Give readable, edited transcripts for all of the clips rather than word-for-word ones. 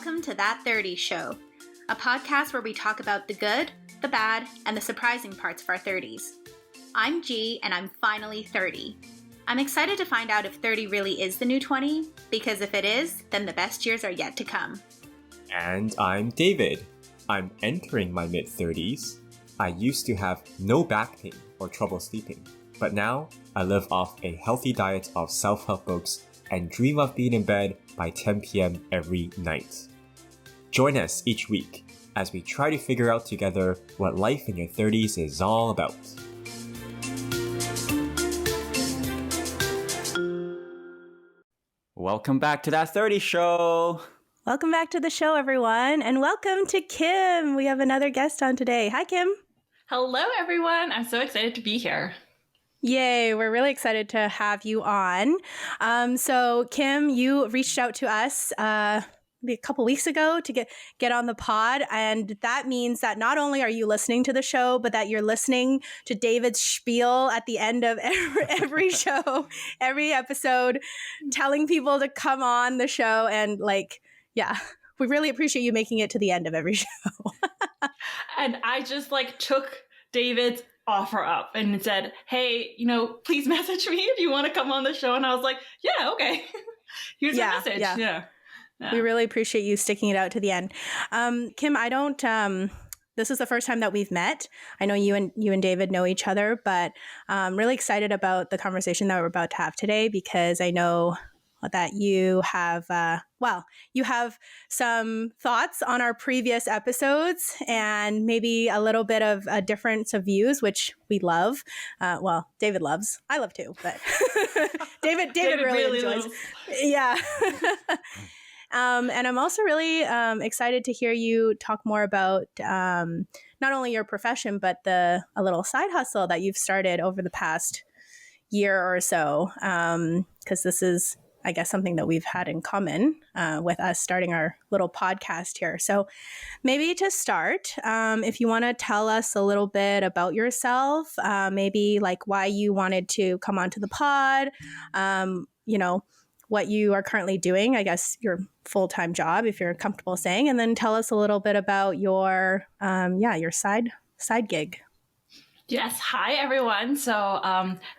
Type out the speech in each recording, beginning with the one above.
welcome to That 30 Show, a podcast where we talk about the good, the bad, and the surprising parts of our 30s. I'm G, and I'm finally 30. I'm excited to find out if 30 really is the new 20, because if it is, then the best years are yet to come. And I'm David. I'm entering my mid-30s. I used to have no back pain or trouble sleeping, but now I live off a healthy diet of self-help books and dream of being in bed by 10 p.m. every night. Join us each week as we try to figure out together what life in your 30s is all about. Welcome back to That 30 Show. Welcome back to the show, everyone, and welcome to Kim. We have another guest on today. Hi, Kim. Hello, everyone. I'm so excited to be here. Yay, we're really excited to have you on. So, Kim, you reached out to us maybe a couple weeks ago to get on the pod, and that means that not only are you listening to the show, but that you're listening to David's spiel at the end of every show, every episode, telling people to come on the show, and we really appreciate you making it to the end of every show. And I just took David's offer up and said, hey, please message me if you want to come on the show. And I was like, yeah, okay. Here's your message. Yeah. We really appreciate you sticking it out to the end. Kim, this is the first time that we've met. I know you and David know each other, but I'm really excited about the conversation that we're about to have today, because I know that you have, you have some thoughts on our previous episodes and maybe a little bit of a difference of views, which we love. David loves. I love too, but David really enjoys. Loves. Yeah. And I'm also really excited to hear you talk more about not only your profession, but a little side hustle that you've started over the past year or so, because this is, I guess, something that we've had in common with us starting our little podcast here. So maybe to start, if you want to tell us a little bit about yourself, maybe why you wanted to come onto the pod, what you are currently doing, I guess your full-time job, if you're comfortable saying, and then tell us a little bit about your side gig. Yes. Hi, everyone. So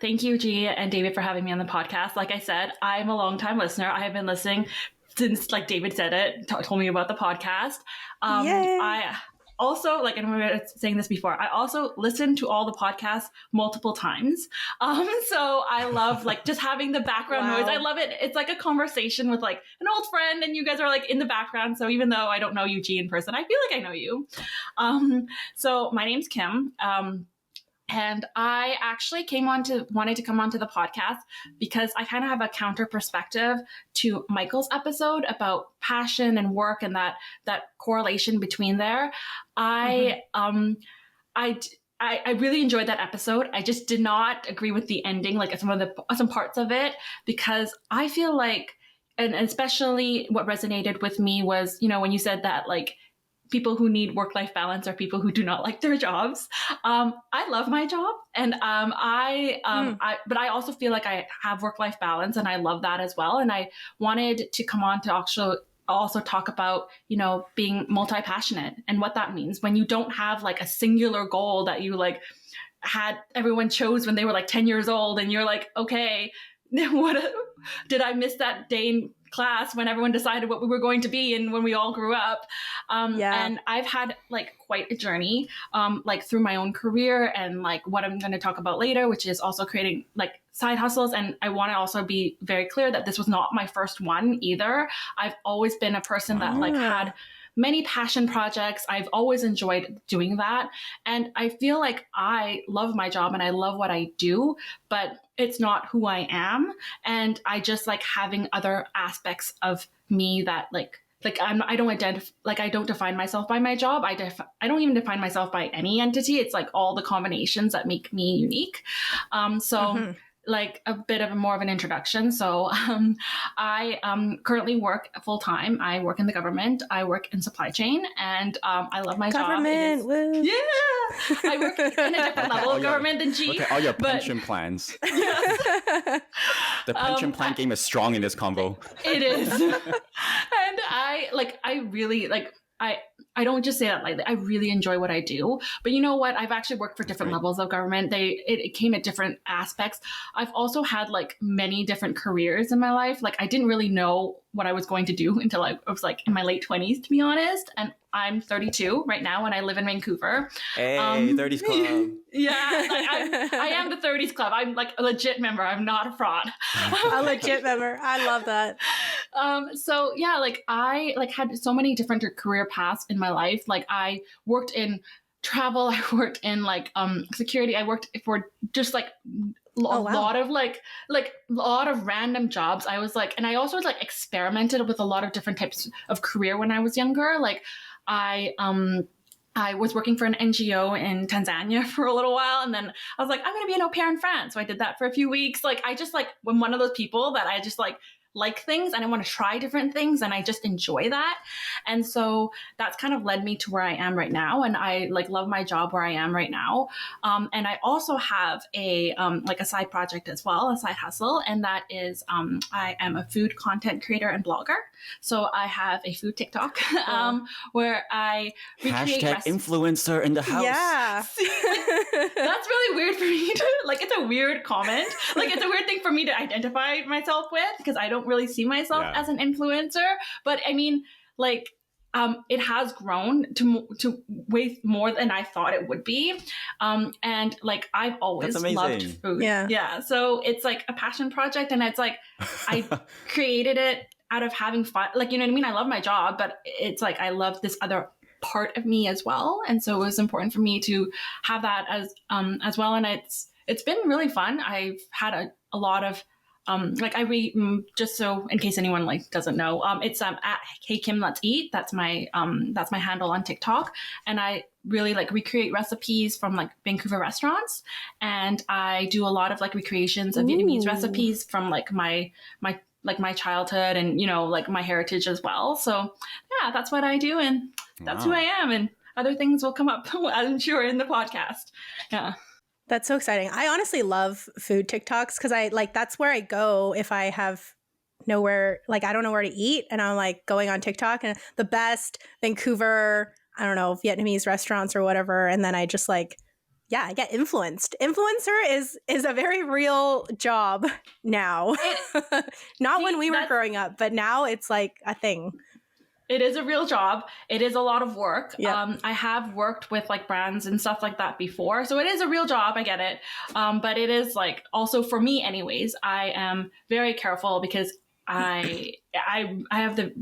thank you, G and David, for having me on the podcast. Like I said, I'm a long-time listener. I have been listening since, David said it, told me about the podcast. Yay. I also, and I was saying this before, I also listen to all the podcasts multiple times. So I love just having the background noise. I love it. It's like a conversation with an old friend, and you guys are in the background. So even though I don't know you, G, in person, I feel like I know you. So my name's Kim. And I actually wanted to come onto the podcast because I kind of have a counter perspective to Michael's episode about passion and work and that correlation between there. I really enjoyed that episode. I just did not agree with the ending, some parts of it, because I feel and especially what resonated with me was, when you said that people who need work-life balance are people who do not like their jobs. I love my job, and but I also feel like I have work-life balance, and I love that as well. And I wanted to come on to also talk about, being multi-passionate and what that means when you don't have a singular goal that you had everyone chose when they were 10 years old, and you're okay, did I miss that day in class when everyone decided what we were going to be and when we all grew up? And I've had quite a journey through my own career and what I'm going to talk about later, which is also creating side hustles. And I want to also be very clear that this was not my first one either. I've always been a person that had many passion projects. I've always enjoyed doing that. And I feel like I love my job and I love what I do, but it's not who I am. And I just having other aspects of me that I don't define myself by my job. I don't even define myself by any entity. It's all the combinations that make me unique. A bit of more of an introduction. So I currently work full time. I work in the government. I work in supply chain, and I love my government, job. Woo. Yeah, I work in a different level of government than G. Look at all your pension plans. Yes. The pension plan game is strong in this convo. It is. And I really like, I don't just say that lightly. I really enjoy what I do. But you know what? I've actually worked for different levels of government. It came at different aspects. I've also had like many different careers in my life. Like I didn't really know what I was going to do until I was like in my late 20s, to be honest. And I'm 32 right now and I live in Vancouver. Hey, 30s club. Yeah, like I am the 30s club. I'm like a legit member. I'm not a fraud. A legit member. I love that. So yeah, like I like had so many different career paths in my life. Like I worked in travel. I worked in like security. I worked for just like lot of like a lot of random jobs. I was like, and I also like experimented with a lot of different types of career when I was younger. Like I was working for an NGO in Tanzania for a little while. And then I was like, I'm going to be an au pair in France. So I did that for a few weeks. Like, I just like, when one of those people that I just like things and I want to try different things and I just enjoy that. And so that's kind of led me to where I am right now. And I like love my job where I am right now. And I also have a like a side project as well, a side hustle. And that is I am a food content creator and blogger. So I have a food TikTok where I recreate #influencer in the house. Yeah. That's really weird for me to like, it's a weird comment. Like it's a weird thing for me to identify myself with because I don't really see myself as an influencer. But I mean, like, it has grown to way more than I thought it would be. And like, I've always loved food. Yeah. So it's like a passion project. And it's like, I created it out of having fun. Like, you know what I mean? I love my job, but it's like, I love this other part of me as well. And so it was important for me to have that as well. And it's been really fun. I've had a lot of, like I just so in case anyone like doesn't know, it's at Hey Kim Let's Eat. That's my handle on TikTok, and I really like recreate recipes from like Vancouver restaurants, and I do a lot of like recreations of Vietnamese recipes from like my childhood and you know like my heritage as well. So yeah, that's what I do, and that's who I am, and other things will come up, I'm sure, in the podcast. Yeah. That's so exciting. I honestly love food TikToks because I like that's where I go if I have nowhere, like I don't know where to eat and I'm like going on TikTok and the best Vancouver, I don't know, Vietnamese restaurants or whatever. And then I just like, yeah, I get influenced. Influencer is a very real job now. Not when we were growing up, but now it's like a thing. It is a real job. It is a lot of work. Yep. I have worked with like brands and stuff like that before. So it is a real job. I get it. But it is like also for me anyways, I am very careful because I have the,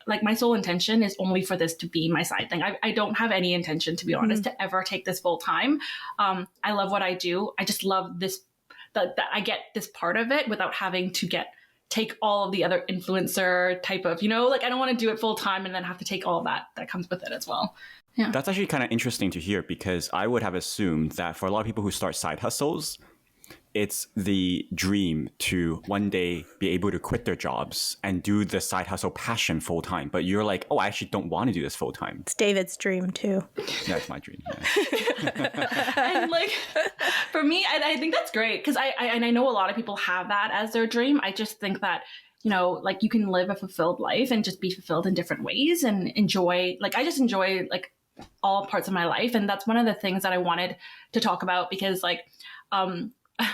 like my sole intention is only for this to be my side thing. I don't have any intention, to be honest, to ever take this full time. I love what I do. I just love this, that I get this part of it without having to take all of the other influencer type of, you know, like I don't want to do it full time and then have to take all of that comes with it as well. Yeah. That's actually kind of interesting to hear because I would have assumed that for a lot of people who start side hustles, it's the dream to one day be able to quit their jobs and do the side hustle passion full time. But you're like, oh, I actually don't want to do this full time. It's David's dream too. That's my dream. Yeah. And like for me, I think that's great because I know a lot of people have that as their dream. I just think that, you know, like you can live a fulfilled life and just be fulfilled in different ways and enjoy, like I just enjoy like all parts of my life. And that's one of the things that I wanted to talk about because like,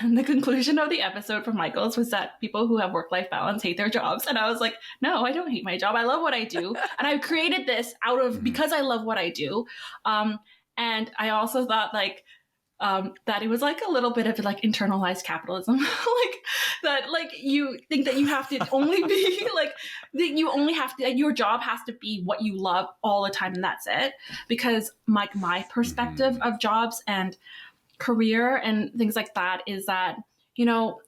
the conclusion of the episode from Michael's was that people who have work-life balance hate their jobs. And I was like, no, I don't hate my job. I love what I do. And I created this out of, because I love what I do. And I also thought like, that it was like a little bit of like internalized capitalism, like that, like you think that you have to only be like, that you only have to, like, your job has to be what you love all the time. And that's it. Because like my perspective of jobs and career and things like that is that, you know,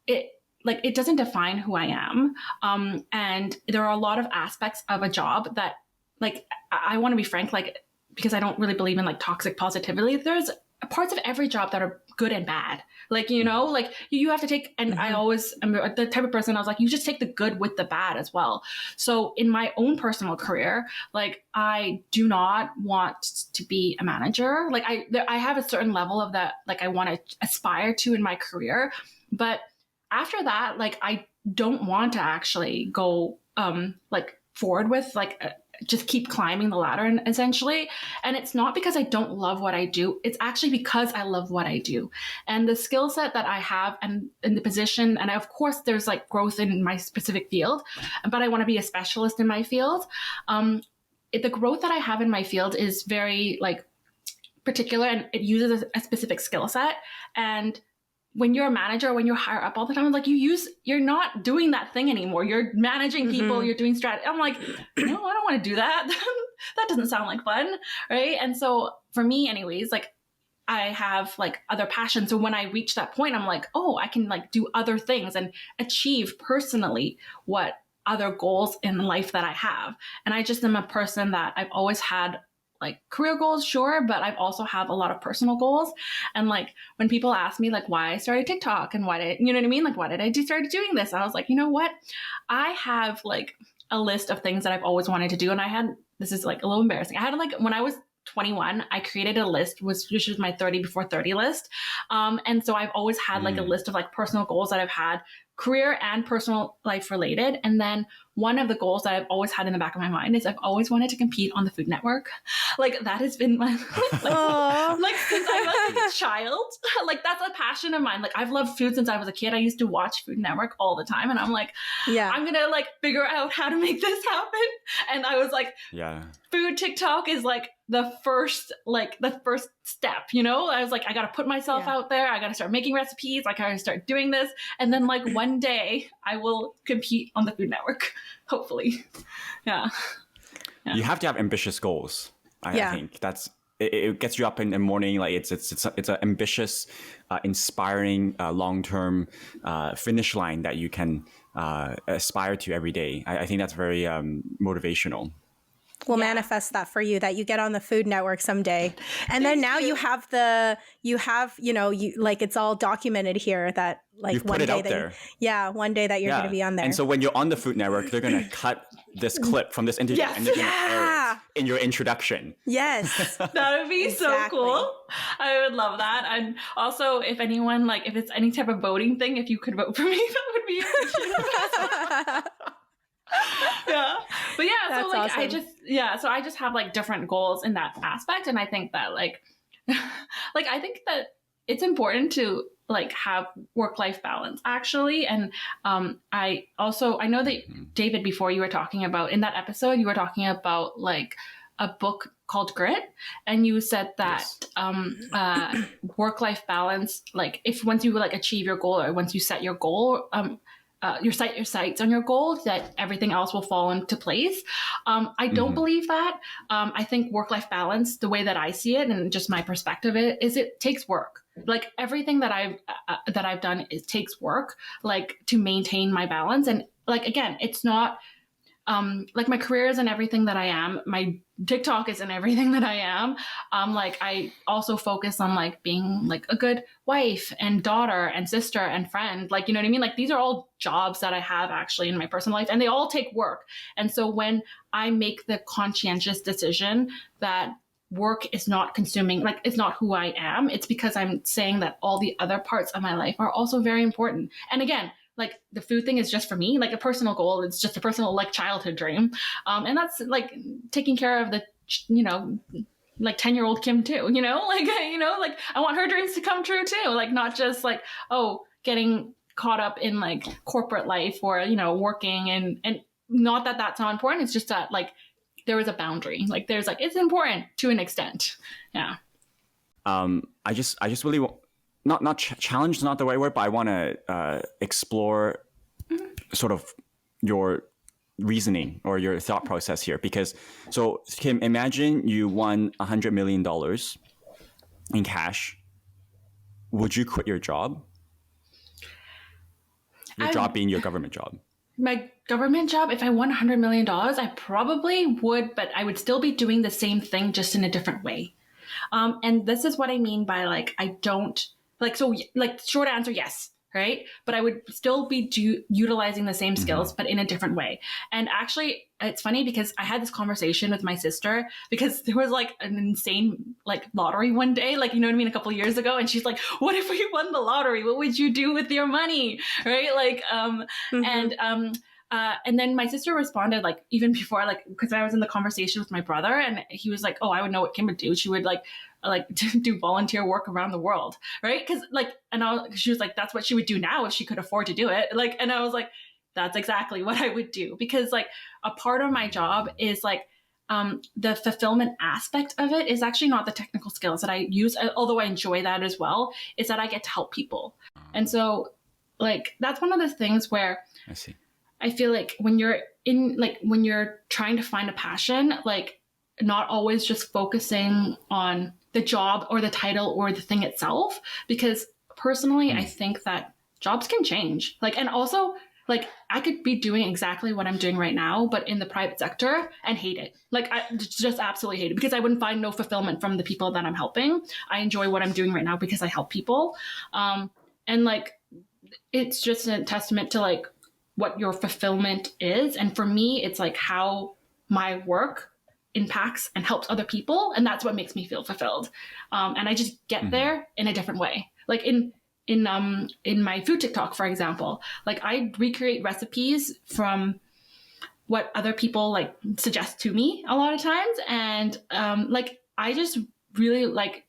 it doesn't define who I am. And there are a lot of aspects of a job that like, I want to be frank, like, because I don't really believe in like toxic positivity. There's parts of every job that are good and bad. Like, you know, like you have to take, and I always am the type of person I was like, you just take the good with the bad as well. So in my own personal career, like I do not want to be a manager. Like I have a certain level of that, like I want to aspire to in my career. But after that, like I don't want to actually go, like forward with, like just keep climbing the ladder, and essentially. And it's not because I don't love what I do. It's actually because I love what I do. And the skill set that I have and in the position, and of course there's like growth in my specific field, but I want to be a specialist in my field. The growth that I have in my field is very like particular, and it uses a specific skill set. And when you're a manager, when you're higher up all the time, like you're not doing that thing anymore. You're managing people, you're doing strategy. I'm like, no, I don't want to do that. That doesn't sound like fun. Right. And so for me anyways, like I have like other passions. So when I reach that point, I'm like, oh, I can like do other things and achieve personally what other goals in life that I have. And I just am a person that I've always had like career goals, sure, but I've also have a lot of personal goals. And like when people ask me like why I started TikTok and you know what I mean? Like why did I start doing this? I was like, you know what? I have like a list of things that I've always wanted to do. And this is like a little embarrassing. I had like, when I was 21, I created a list, which was my 30 before 30 list. And so I've always had like a list of like personal goals that I've had, career and personal life related. And then one of the goals that I've always had in the back of my mind is I've always wanted to compete on the Food Network. Like that has been my, like since I was a child, like that's a passion of mine. Like I've loved food since I was a kid. I used to watch Food Network all the time. And I'm like, I'm going to like figure out how to make this happen. And I was like, food TikTok is like the first step, you know? I was like, I got to put myself out there. I got to start making recipes. Like I got to start doing this. And then like one day I will compete on the Food Network, hopefully. Yeah. You have to have ambitious goals. I think that's, it gets you up in the morning. Like it's an ambitious, inspiring, long-term, finish line that you can, aspire to every day. I think that's very, motivational. We'll manifest that for you, that you get on the Food Network someday. And then now you have, you know, like it's all documented here that like You've one put it day out that there. one day that you're going to be on there. And so when you're on the Food Network, they're going to cut this clip from this interview and they're going to air it in your introduction. Yes. That would be so cool. I would love that. And also if anyone, like if it's any type of voting thing, if you could vote for me, that would be appreciated. But yeah, that's so like awesome. So I just have like different goals in that aspect. And I think that like I think that it's important to like have work-life balance actually. And I know that David, before you were talking about in that episode, you were talking about like a book called Grit, and you said that work-life balance, like if once you like achieve your goal or once you set your goal, you set your sights on your goal, that everything else will fall into place. I don't believe that. I think work-life balance, the way that I see it and just my perspective is it takes work. Like everything that I've done, it takes work, like to maintain my balance. And like, again, it's not like my career isn't everything that I am. My TikTok isn't everything that I am. Like I also focus on like being like a good wife and daughter and sister and friend. Like, you know what I mean? Like these are all jobs that I have actually in my personal life, and they all take work. And so when I make the conscientious decision that work is not consuming, like it's not who I am, it's because I'm saying that all the other parts of my life are also very important. And again, like the food thing is just for me, like a personal goal. It's just a personal like childhood dream. And that's like taking care of the, you know, like 10-year-old Kim too, you know, like I want her dreams to come true too. Like not just like, getting caught up in like corporate life or, you know, working and not that that's not important. It's just that like there is a boundary, like there's like, it's important to an extent. Yeah. I just really not challenge is not the right word, but I want to explore sort of your reasoning or your thought process here. Because so Kim, imagine you won $100 million in cash. Would you quit your job? Your job being your government job. My government job, if I won $100 million, I probably would, but I would still be doing the same thing just in a different way. And this is what I mean by like, I don't like, so like short answer, yes. Right. But I would still be utilizing the same skills, but in a different way. And actually, it's funny because I had this conversation with my sister because there was like an insane like lottery one day, like, you know what I mean? A couple of years ago. And she's like, what if we won the lottery? What would you do with your money? Right. Like, and And then my sister responded, like, even before, like, because I was in the conversation with my brother, and he was like, oh, I would know what Kim would do. She would like do volunteer work around the world, right? Because like, and she was like, that's what she would do now if she could afford to do it. Like, and I was like, that's exactly what I would do, because like a part of my job is like the fulfillment aspect of it is actually not the technical skills that I use, although I enjoy that as well, is that I get to help people. And so like, that's one of the things where I see. I feel like when you're trying to find a passion, like not always just focusing on the job or the title or the thing itself, because personally, I think that jobs can change. Like, and also like I could be doing exactly what I'm doing right now, but in the private sector and hate it. Like I just absolutely hate it, because I wouldn't find no fulfillment from the people that I'm helping. I enjoy what I'm doing right now because I help people. And like, it's just a testament to like what your fulfillment is. And for me, it's like how my work impacts and helps other people. And that's what makes me feel fulfilled. And I just get there in a different way. Like in my food TikTok, for example, like I recreate recipes from what other people like suggest to me a lot of times. And like, I just really like,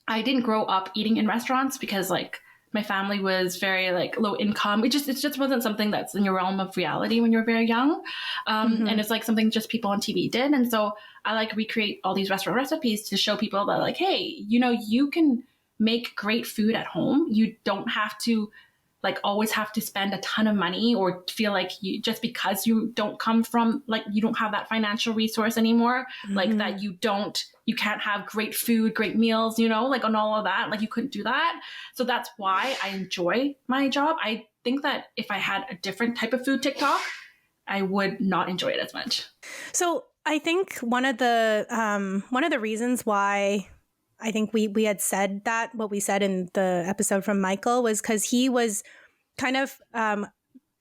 I didn't grow up eating in restaurants because like my family was very like low income. It just wasn't something that's in your realm of reality when you're very young. And it's like something just people on TV did. And so I like recreate all these restaurant recipes to show people that like, hey, you know, you can make great food at home. You don't have to like always have to spend a ton of money or feel like you just because you don't come from like you don't have that financial resource anymore, like that you can't have great food, great meals, you know, like on all of that, like you couldn't do that. So that's why I enjoy my job. I think that if I had a different type of food TikTok, I would not enjoy it as much. So I think one of the reasons why I think we had said that, what we said in the episode from Michael, was because he was kind of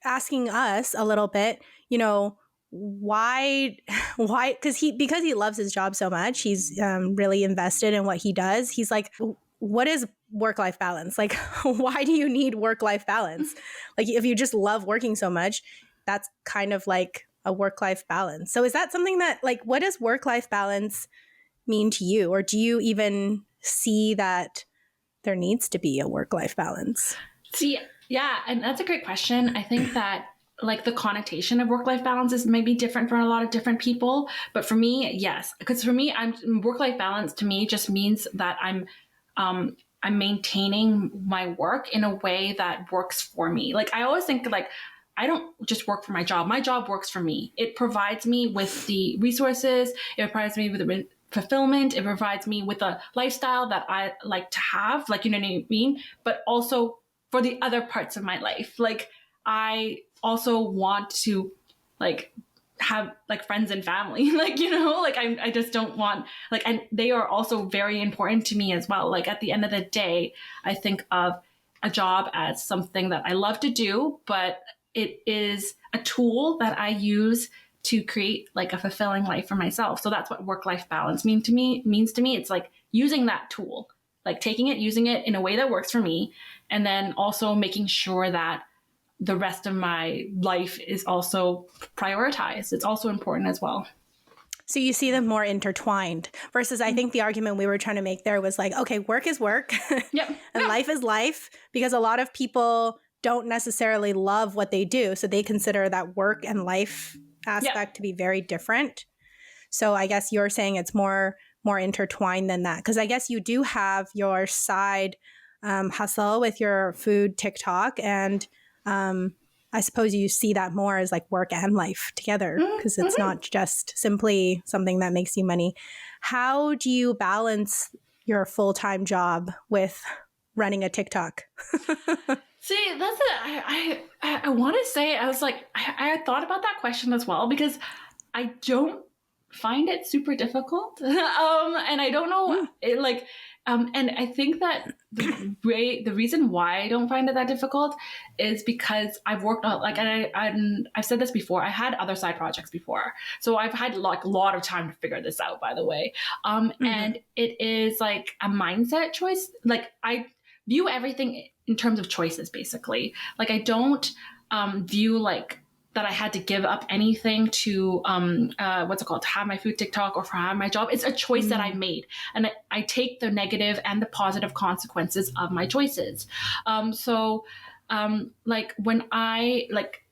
asking us a little bit, you know, why, because he loves his job so much, he's really invested in what he does. He's like, what is work-life balance? Like, why do you need work-life balance? Like, if you just love working so much, that's kind of like a work-life balance. So is that something that, like, what does work-life balance mean to you? Or do you even see that there needs to be a work-life balance? See, yeah, and that's a great question. I think that like the connotation of work-life balance is maybe different for a lot of different people. But for me, yes, because for me, work-life balance to me just means that I'm maintaining my work in a way that works for me. Like I always think like, I don't just work for my job. My job works for me. It provides me with the resources. It provides me with the fulfillment. It provides me with a lifestyle that I like to have, like, you know what I mean? But also for the other parts of my life. Like I also want to like have like friends and family, like, you know, like I just don't want like, and they are also very important to me as well. Like at the end of the day, I think of a job as something that I love to do, but it is a tool that I use to create like a fulfilling life for myself. So that's what work-life balance means to me. It's like using that tool, like taking it, using it in a way that works for me. And then also making sure that the rest of my life is also prioritized. It's also important as well. So you see them more intertwined versus I think the argument we were trying to make there was like, okay, work is work Yep. and life is life, because a lot of people don't necessarily love what they do. So they consider that work and life aspect to be very different. So I guess you're saying it's more intertwined than that, because I guess you do have your side hustle with your food TikTok, and I suppose you see that more as like work and life together, because it's not just simply something that makes you money. How do you balance your full-time job with running a TikTok? See, that's it. I want to say, I was like, I thought about that question as well, because I don't find it super difficult. And I don't know, and I think that the reason why I don't find it that difficult is because I've worked on, like, and I've said this before, I had other side projects before. So I've had like a lot of time to figure this out, by the way. And it is like a mindset choice. Like I view everything in terms of choices, basically. Like I don't view like that I had to give up anything to what's it called, to have my food TikTok or for have my job. It's a choice that I made, and I take the negative and the positive consequences of my choices. Like when I like,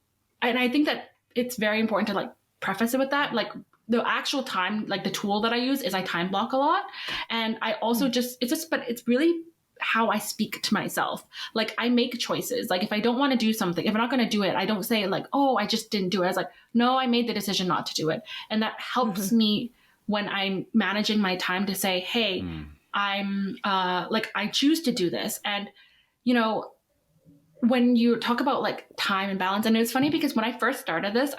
and I think that it's very important to like preface it with that, like the actual time, like the tool that I use is I time block a lot, and I also but it's really how I speak to myself. Like I make choices. Like if I don't want to do something, if I'm not going to do it, I don't say like, oh, I just didn't do it. I was like, no, I made the decision not to do it. And that helps me when I'm managing my time to say, hey, I'm like, I choose to do this. And, you know, when you talk about like time and balance, and it was funny because when I first started this,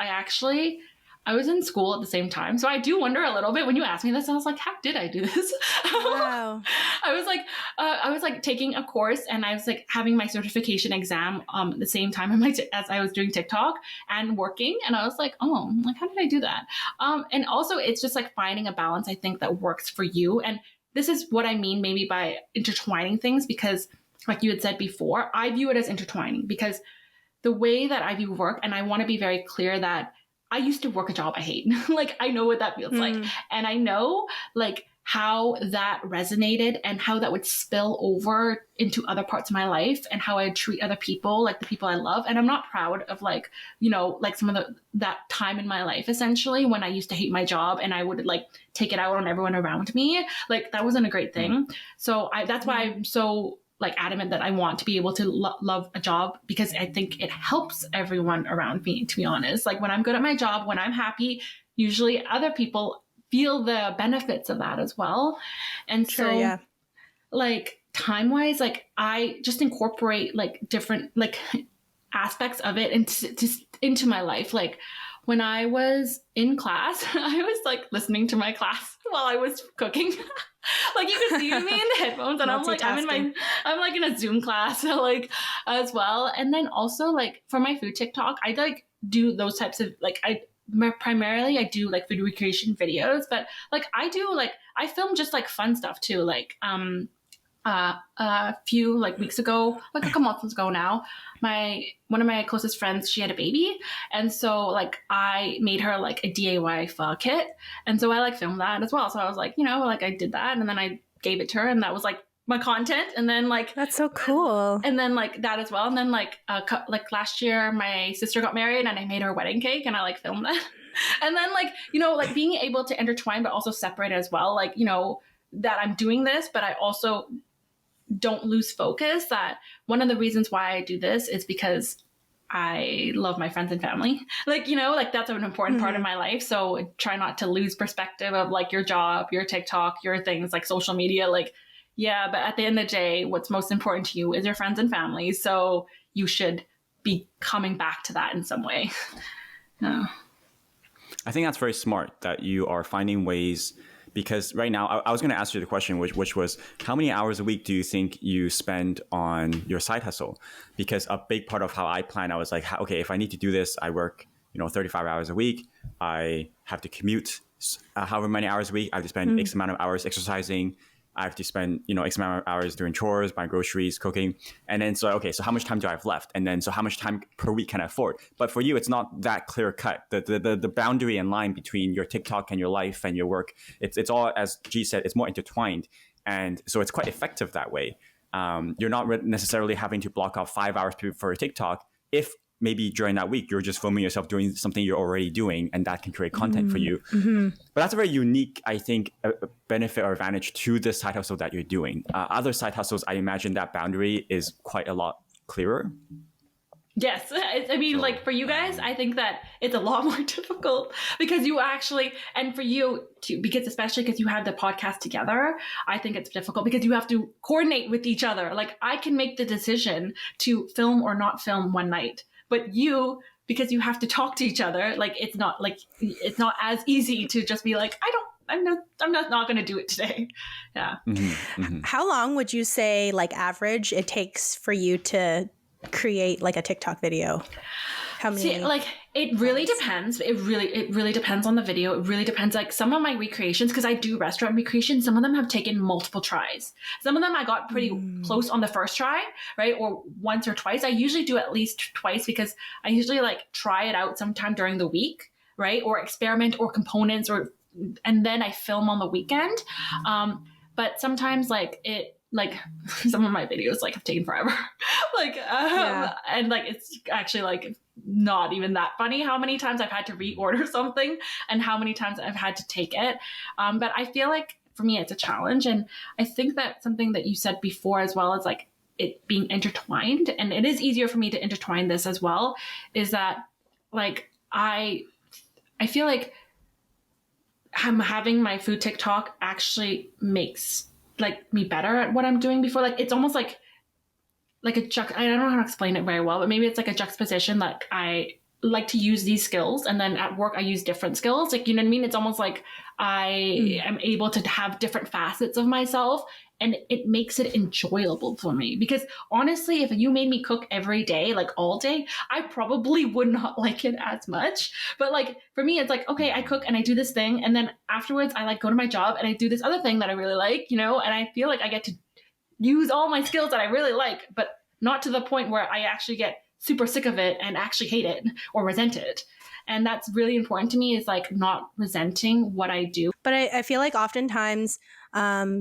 I was in school at the same time. So I do wonder a little bit when you asked me this, I was like, how did I do this? Wow. I was like taking a course, and I was like having my certification exam at the same time as I was doing TikTok and working. And I was like, oh, like, how did I do that? And also it's just like finding a balance, I think, that works for you. And this is what I mean maybe by intertwining things, because like you had said before, I view it as intertwining because the way that I view work, and I want to be very clear that I used to work a job I hate. Like, I know what that feels like. And I know like how that resonated and how that would spill over into other parts of my life and how I treat other people, like the people I love. And I'm not proud of like, you know, like some of that time in my life, essentially, when I used to hate my job and I would like take it out on everyone around me. Like that wasn't a great thing. So that's why I'm so like adamant that I want to be able to love a job, because I think it helps everyone around me, to be honest. Like when I'm good at my job, when I'm happy, usually other people feel the benefits of that as well. And so like time wise, like I just incorporate like different like aspects of it into my life. Like when I was in class, I was like listening to my class while I was cooking. Like you can see me in the headphones, and I'm like in a Zoom class like as well. And then also like for my food TikTok, I like do those types of like primarily I do like food recreation videos, but like I film just like fun stuff too. Like a few like weeks ago, like a couple months ago now, one of my closest friends, she had a baby, and so like I made her like a DIY pho kit, and so I like filmed that as well. So I was like, you know, like I did that, and then I gave it to her, and that was like my content. And then like that's so cool. And then like that as well. And then like last year my sister got married, and I made her a wedding cake, and I like filmed that. And then like, you know, like being able to intertwine but also separate as well, like, you know, that I'm doing this, but I also don't lose focus. That one of the reasons why I do this is because I love my friends and family. Like, you know, like that's an important part of my life. So try not to lose perspective of like your job, your TikTok, your things like social media. Like, yeah, but at the end of the day, what's most important to you is your friends and family. So you should be coming back to that in some way. I think that's very smart that you are finding ways. Because right now, I was going to ask you the question, which was, how many hours a week do you think you spend on your side hustle? Because a big part of how I plan, I was like, okay, if I need to do this, I work, 35 hours a week. I have to commute however many hours a week. I have to spend X amount of hours exercising. I have to spend, X amount of hours doing chores, buying groceries, cooking. And then so how much time do I have left? And then so how much time per week can I afford? But for you, it's not that clear cut. The boundary and line between your TikTok and your life and your work, it's all, as G said, it's more intertwined. And so it's quite effective that way. You're not necessarily having to block out 5 hours for a TikTok if maybe during that week, you're just filming yourself doing something you're already doing, and that can create content for you. But that's a very unique, I think, benefit or advantage to the side hustle that you're doing. Other side hustles, I imagine that boundary is quite a lot clearer. Yes. I mean, like for you guys, I think that it's a lot more difficult because you actually, and for you too, because especially because you have the podcast together, I think it's difficult because you have to coordinate with each other. Like I can make the decision to film or not film one night, but you, because you have to talk to each other, like it's not as easy to just be like, I'm not going to do it today. Yeah. How long would you say like average it takes for you to create like a TikTok video? How many? See, like, it really depends. It really depends on the video. It really depends. Like, some of my recreations, because I do restaurant recreations, some of them have taken multiple tries. Some of them I got pretty close on the first try, right? Or once or twice. I usually do at least twice because I usually like try it out sometime during the week, right? Or experiment or components and then I film on the weekend. But sometimes like some of my videos like have taken forever. And like it's actually like not even that funny how many times I've had to reorder something and how many times I've had to take it. But I feel like for me it's a challenge, and I think that something that you said before as well is like it being intertwined, and it is easier for me to intertwine this as well, is that like I feel like having my food TikTok actually makes like me better at what I'm doing before. Like it's almost like I don't know how to explain it very well, but maybe it's like a juxtaposition. Like I like to use these skills, and then at work I use different skills. Like, you know what I mean? It's almost like I am able to have different facets of myself, and it makes it enjoyable for me. Because honestly, if you made me cook every day, like all day, I probably would not like it as much. But like for me, it's like, okay, I cook and I do this thing, and then afterwards I like go to my job and I do this other thing that I really like, you know, and I feel like I get to use all my skills that I really like, but not to the point where I actually get super sick of it and actually hate it or resent it. And that's really important to me, is like not resenting what I do. But I feel like oftentimes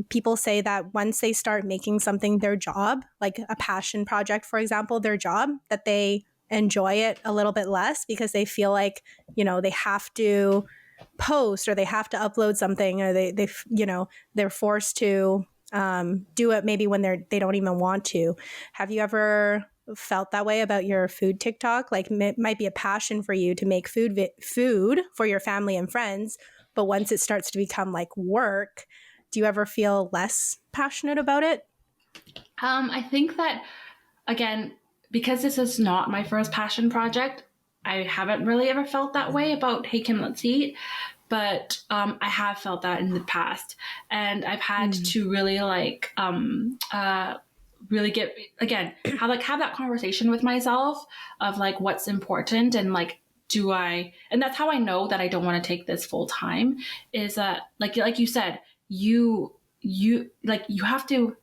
people say that once they start making something their job, like a passion project, for example, their job, that they enjoy it a little bit less because they feel like, you know, they have to post or they have to upload something, or they you know, they're forced to do it maybe when they don't even want to. Have you ever felt that way about your food TikTok? Like it might be a passion for you to make food for your family and friends, but once it starts to become like work, do you ever feel less passionate about it? I think that, again, because this is not my first passion project, I haven't really ever felt that way about Hey Kim, Let's Eat. But I have felt that in the past, and I've had to really like really get, again, have that conversation with myself of like what's important, and like and that's how I know that I don't want to take this full time, is that like you said, you have to.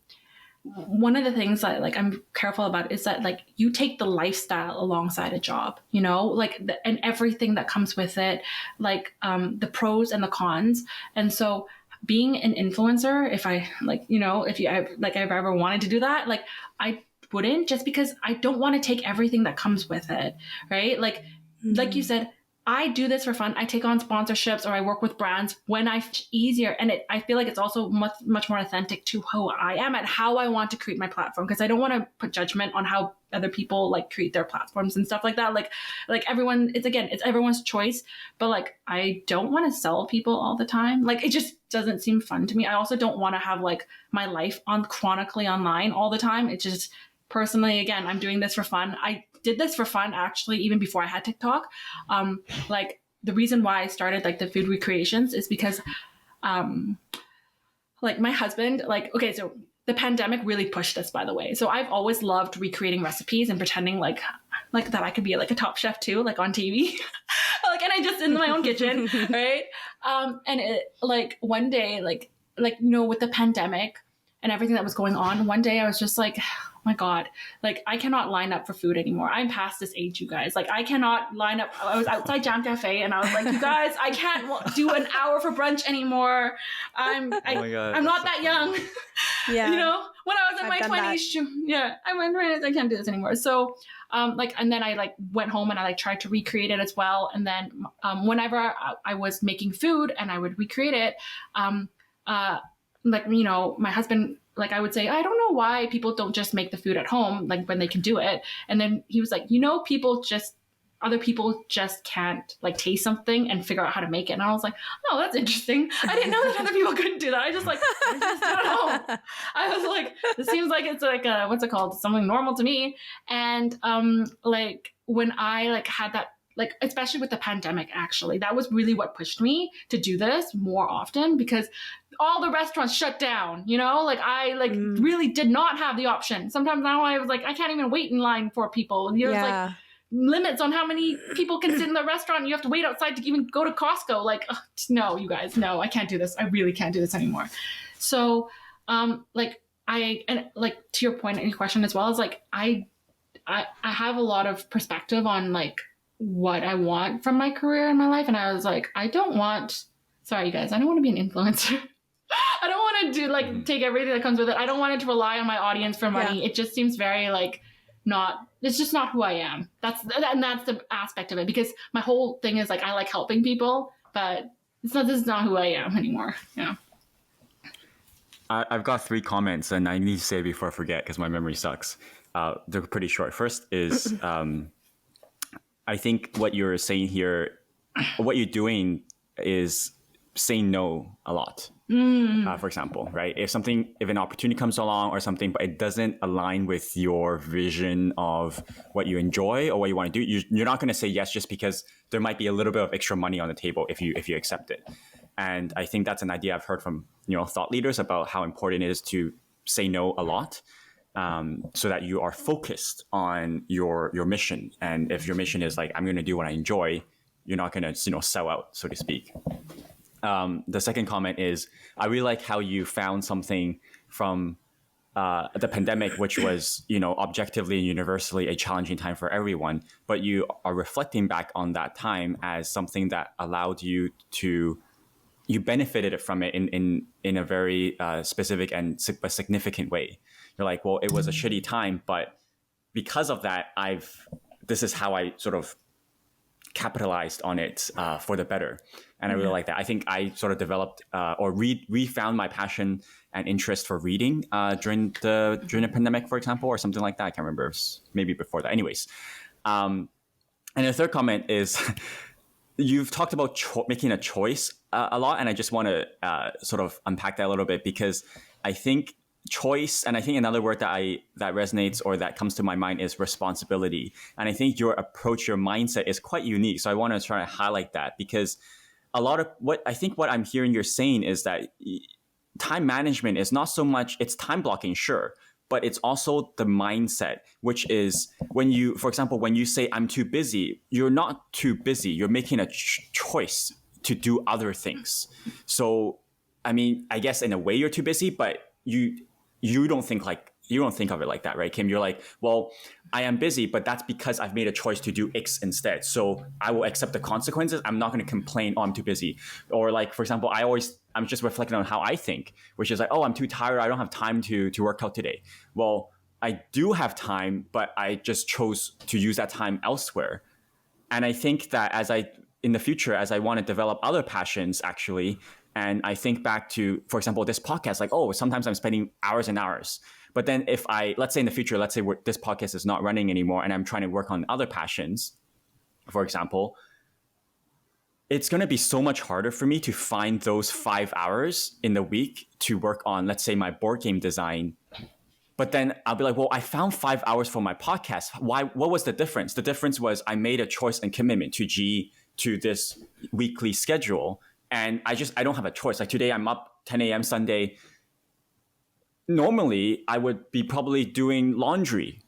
One of the things that like I'm careful about is that like you take the lifestyle alongside a job, you know, like and everything that comes with it, like the pros and the cons. And so being an influencer, if I like, you know, if I've ever wanted to do that, like I wouldn't, just because I don't want to take everything that comes with it, right? Like you said, I do this for fun. I take on sponsorships or I work with brands when easier. And I feel like it's also much, much more authentic to who I am and how I want to create my platform. Because I don't want to put judgment on how other people like create their platforms and stuff like that. Like everyone, it's everyone's choice. But like, I don't want to sell people all the time. Like, it just doesn't seem fun to me. I also don't want to have like my life on chronically online all the time. It's just personally, again, I'm doing this for fun. I did this for fun actually even before I had TikTok. Like the reason why I started like the food recreations is because like my husband, like, okay, so the pandemic really pushed us, by the way. So I've always loved recreating recipes and pretending like that I could be like a top chef too, like on TV. Like, and I just in my own kitchen, right? And it like one day, like, you know, with the pandemic and everything that was going on, one day I was just like, oh my God, like I cannot line up for food anymore. I'm past this age, you guys. Like I cannot line up. I was outside Jam Cafe and I was like, you guys, I can't do an hour for brunch anymore. I'm not that young. Yeah. You know, when I was in my 20s, yeah, I can't do this anymore. So and then I like went home and I like tried to recreate it as well. And then whenever I was making food and I would recreate it, like, you know, my husband, like I would say, I don't know why people don't just make the food at home, like when they can do it. And then he was like, you know, other people just can't like taste something and figure out how to make it. And I was like, oh, that's interesting. I didn't know that other people couldn't do that. I just do it at home. I was like, this seems like it's like what's it called? Something normal to me. And like when I like had that, like, especially with the pandemic, actually, that was really what pushed me to do this more often, because all the restaurants shut down, you know, like I like really did not have the option. Sometimes now I was like, I can't even wait in line for people. You know, it's like, limits on how many people can sit in the restaurant. You have to wait outside to even go to Costco. Like, ugh, no, you guys, no, I can't do this. I really can't do this anymore. So, to your point and your question as well, is like, I have a lot of perspective on like what I want from my career and my life. And I was like, sorry, you guys, I don't want to be an influencer. I don't want to do like take everything that comes with it. I don't want it to rely on my audience for money. Yeah. It just seems very like it's just not who I am. That's the aspect of it, because my whole thing is like, I like helping people, but this is not who I am anymore. Yeah. I've got 3 comments and I need to say before I forget because my memory sucks. They're pretty short. First is, I think what you're saying here, what you're doing is saying no a lot. For example, right? If an opportunity comes along or something, but it doesn't align with your vision of what you enjoy or what you want to do, you're not going to say yes just because there might be a little bit of extra money on the table if you accept it. And I think that's an idea I've heard from thought leaders about how important it is to say no a lot, so that you are focused on your mission. And if your mission is like, I'm going to do what I enjoy, you're not going to sell out, so to speak. The second comment is, I really like how you found something from the pandemic, which was, objectively and universally a challenging time for everyone, but you are reflecting back on that time as something that allowed you benefited from it in a very specific and significant way. You're like, well, it was a shitty time, but because of that, this is how I sort of capitalized on it for the better. And I really like that. I think I sort of developed or refound my passion and interest for reading during the pandemic, for example, or something like that. I can't remember. Maybe before that. Anyways. And the third comment is you've talked about making a choice a lot. And I just want to sort of unpack that a little bit, because I think choice, and I think another word that resonates or that comes to my mind is responsibility. And I think your approach, your mindset is quite unique. So I want to try to highlight that, because a lot of what I'm hearing you're saying is that time management is not so much, it's time blocking, sure, but it's also the mindset, which is for example, when you say I'm too busy, you're not too busy. You're making a choice to do other things. So, I mean, I guess in a way you're too busy, but you don't think of it like that, right, Kim? You're like, well, I am busy, but that's because I've made a choice to do X instead. So I will accept the consequences. I'm not going to complain, oh, I'm too busy. Or like, for example, I'm just reflecting on how I think, which is like, oh, I'm too tired. I don't have time to work out today. Well, I do have time, but I just chose to use that time elsewhere. And I think that in the future, as I want to develop other passions, actually, and I think back to, for example, this podcast, like, oh, sometimes I'm spending hours and hours. But then let's say in the future, this podcast is not running anymore and I'm trying to work on other passions, for example, it's going to be so much harder for me to find those 5 hours in the week to work on, let's say, my board game design. But then I'll be like, well, I found 5 hours for my podcast. Why? What was the difference? The difference was I made a choice and commitment to this weekly schedule. And I don't have a choice. Like today I'm up 10 a.m. Sunday. Normally I would be probably doing laundry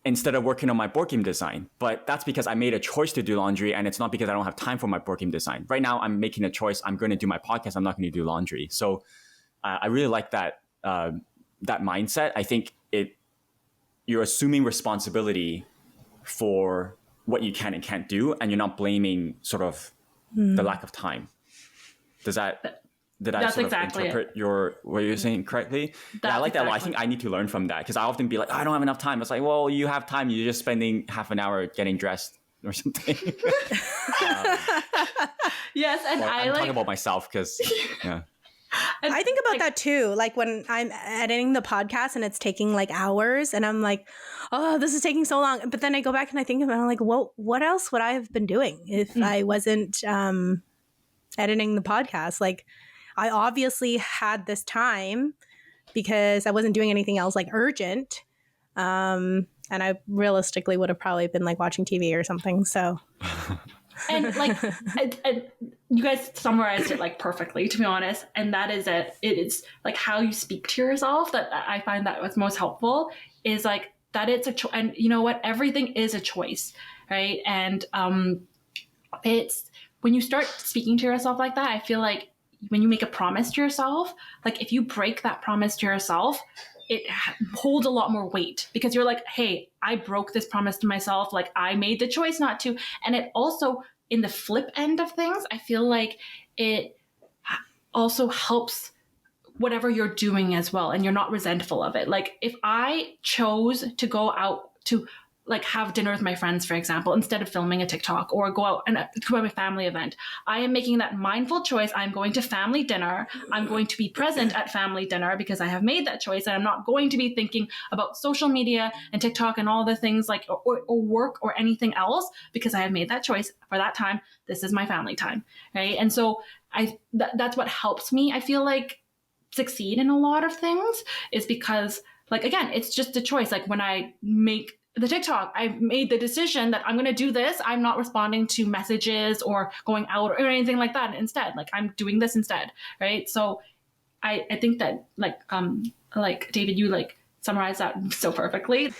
instead of working on my board game design. But that's because I made a choice to do laundry, and it's not because I don't have time for my board game design. Right now I'm making a choice. I'm going to do my podcast. I'm not going to do laundry. So I really like that mindset. I think you're assuming responsibility for what you can and can't do, and you're not blaming sort of the lack of time. Did I sort of interpret what you're saying correctly? Yeah, I like that a lot. I think I need to learn from that, because I often be like, oh, I don't have enough time. It's like, well, you have time. You're just spending half an hour getting dressed or something. Yes, and I'm talking about myself because, yeah. I think about that too. Like when I'm editing the podcast and it's taking like hours, and I'm like, oh, this is taking so long. But then I go back and I think about it, I'm like, well, what else would I have been doing if I wasn't editing the podcast? Like, I obviously had this time because I wasn't doing anything else like urgent. And I realistically would have probably been like watching TV or something. So. And like, and you guys summarized it like perfectly, to be honest. And that is it. It is like how you speak to yourself that I find that what's most helpful is like that it's a choice. And you know what? Everything is a choice. right? And it's when you start speaking to yourself like that, I feel like when you make a promise to yourself, like if you break that promise to yourself, it holds a lot more weight because you're like, hey, I broke this promise to myself. Like I made the choice not to. And it also, in the flip end of things, I feel like it also helps whatever you're doing as well. And you're not resentful of it. Like if I chose to go out to like have dinner with my friends, for example, instead of filming a TikTok or go out and to a family event, I am making that mindful choice. I'm going to family dinner. I'm going to be present at family dinner because I have made that choice. And I'm not going to be thinking about social media and TikTok and all the things like, or work or anything else because I have made that choice for that time. This is my family time. Right. And so that's what helps me. I feel like succeed in a lot of things is because like, again, it's just a choice. Like when I make the TikTok, I've made the decision that I'm going to do this. I'm not responding to messages or going out or anything like that. Instead, like I'm doing this instead. Right. So I think that like David, you like summarized that so perfectly.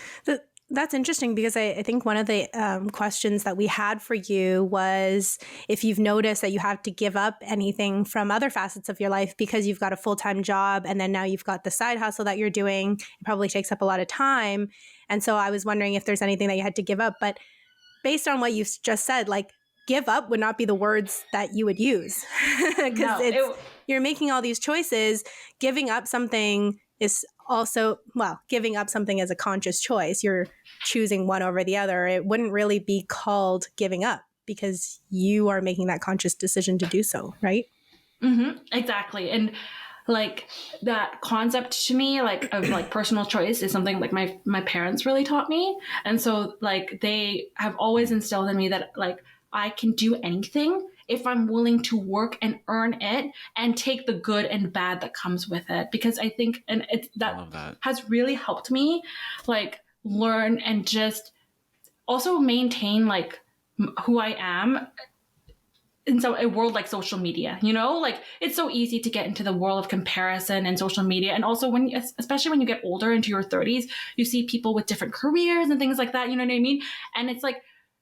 That's interesting because I think one of the questions that we had for you was if you've noticed that you have to give up anything from other facets of your life because you've got a full-time job and then now you've got the side hustle that you're doing. It probably takes up a lot of time. And so I was wondering if there's anything that you had to give up. But based on what you just said, like give up would not be the words that you would use because you're making all these choices. Giving up something is also, well, giving up something is a conscious choice. You're choosing one over the other. It wouldn't really be called giving up because you are making that conscious decision to do so, right? Mm-hmm, exactly. And like that concept to me, like of like personal choice is something like my parents really taught me. And so like they have always instilled in me that like I can do anything if I'm willing to work and earn it and take the good and bad that comes with it. Because I think, and that has really helped me like learn and just also maintain like who I am in a world like social media, you know, like it's so easy to get into the world of comparison and social media. And also especially when you get older into your 30s, you see people with different careers and things like that. You know what I mean? And it's like,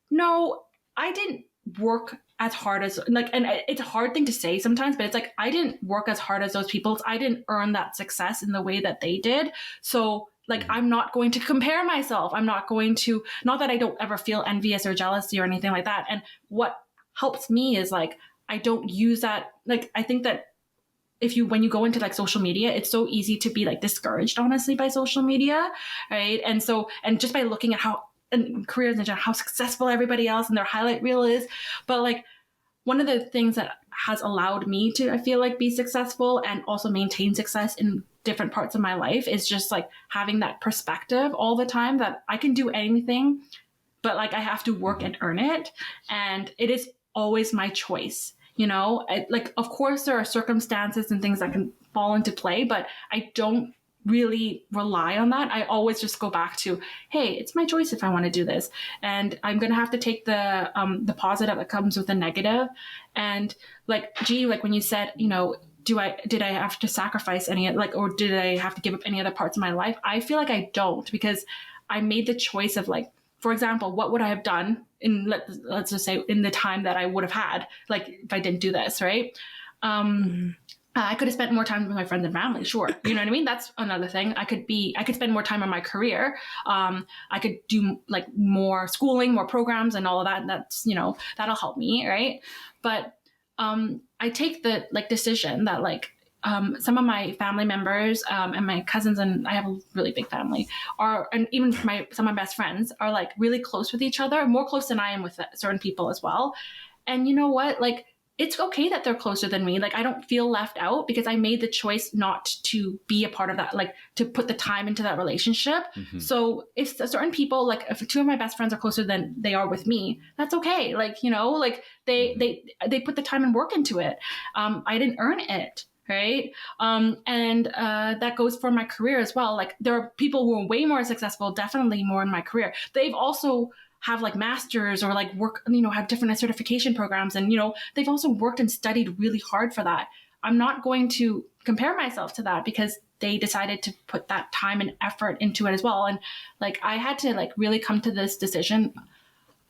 no, I didn't work as hard as like, and it's a hard thing to say sometimes, but it's like, I didn't work as hard as those people. I didn't earn that success in the way that they did. So like, I'm not going to compare myself. I'm not going to, not that I don't ever feel envious or jealousy or anything like that. And what helps me is like, I don't use that. Like, I think that when you go into like social media, it's so easy to be like discouraged, honestly, by social media. Right. And so, and just by looking at and careers and how successful everybody else and their highlight reel is. But like one of the things that has allowed me to, I feel like, be successful and also maintain success in different parts of my life is just like having that perspective all the time that I can do anything, but like I have to work and earn it. And it is always my choice. You know, like, of course there are circumstances and things that can fall into play, but I don't really rely on that. I always just go back to, hey, it's my choice if I want to do this, and I'm gonna have to take the positive that comes with the negative. And like, gee, like when you said, you know, did I have to sacrifice any, like, or did I have to give up any other parts of my life? I feel like I don't, because I made the choice of like, for example, what would I have done in let's just say in the time that I would have had, like if I didn't do this, right? I could have spent more time with my friends and family, sure. You know what I mean? That's another thing. I could spend more time on my career. I could do like more schooling, more programs and all of that. And that's, you know, that'll help me, right? But I take the like decision that like some of my family members and my cousins, and I have a really big family, and even some of my best friends are like really close with each other, more close than I am with certain people as well. And you know what? Like, it's okay that they're closer than me. Like, I don't feel left out because I made the choice not to be a part of that, like to put the time into that relationship. Mm-hmm. So if certain people, like if two of my best friends are closer than they are with me, that's okay. Like, you know, like they put the time and work into it. I didn't earn it. Right. And that goes for my career as well. Like there are people who are way more successful, definitely more in my career. They've also have like masters or like work, you know, have different certification programs. And, you know, they've also worked and studied really hard for that. I'm not going to compare myself to that because they decided to put that time and effort into it as well. And like, I had to like really come to this decision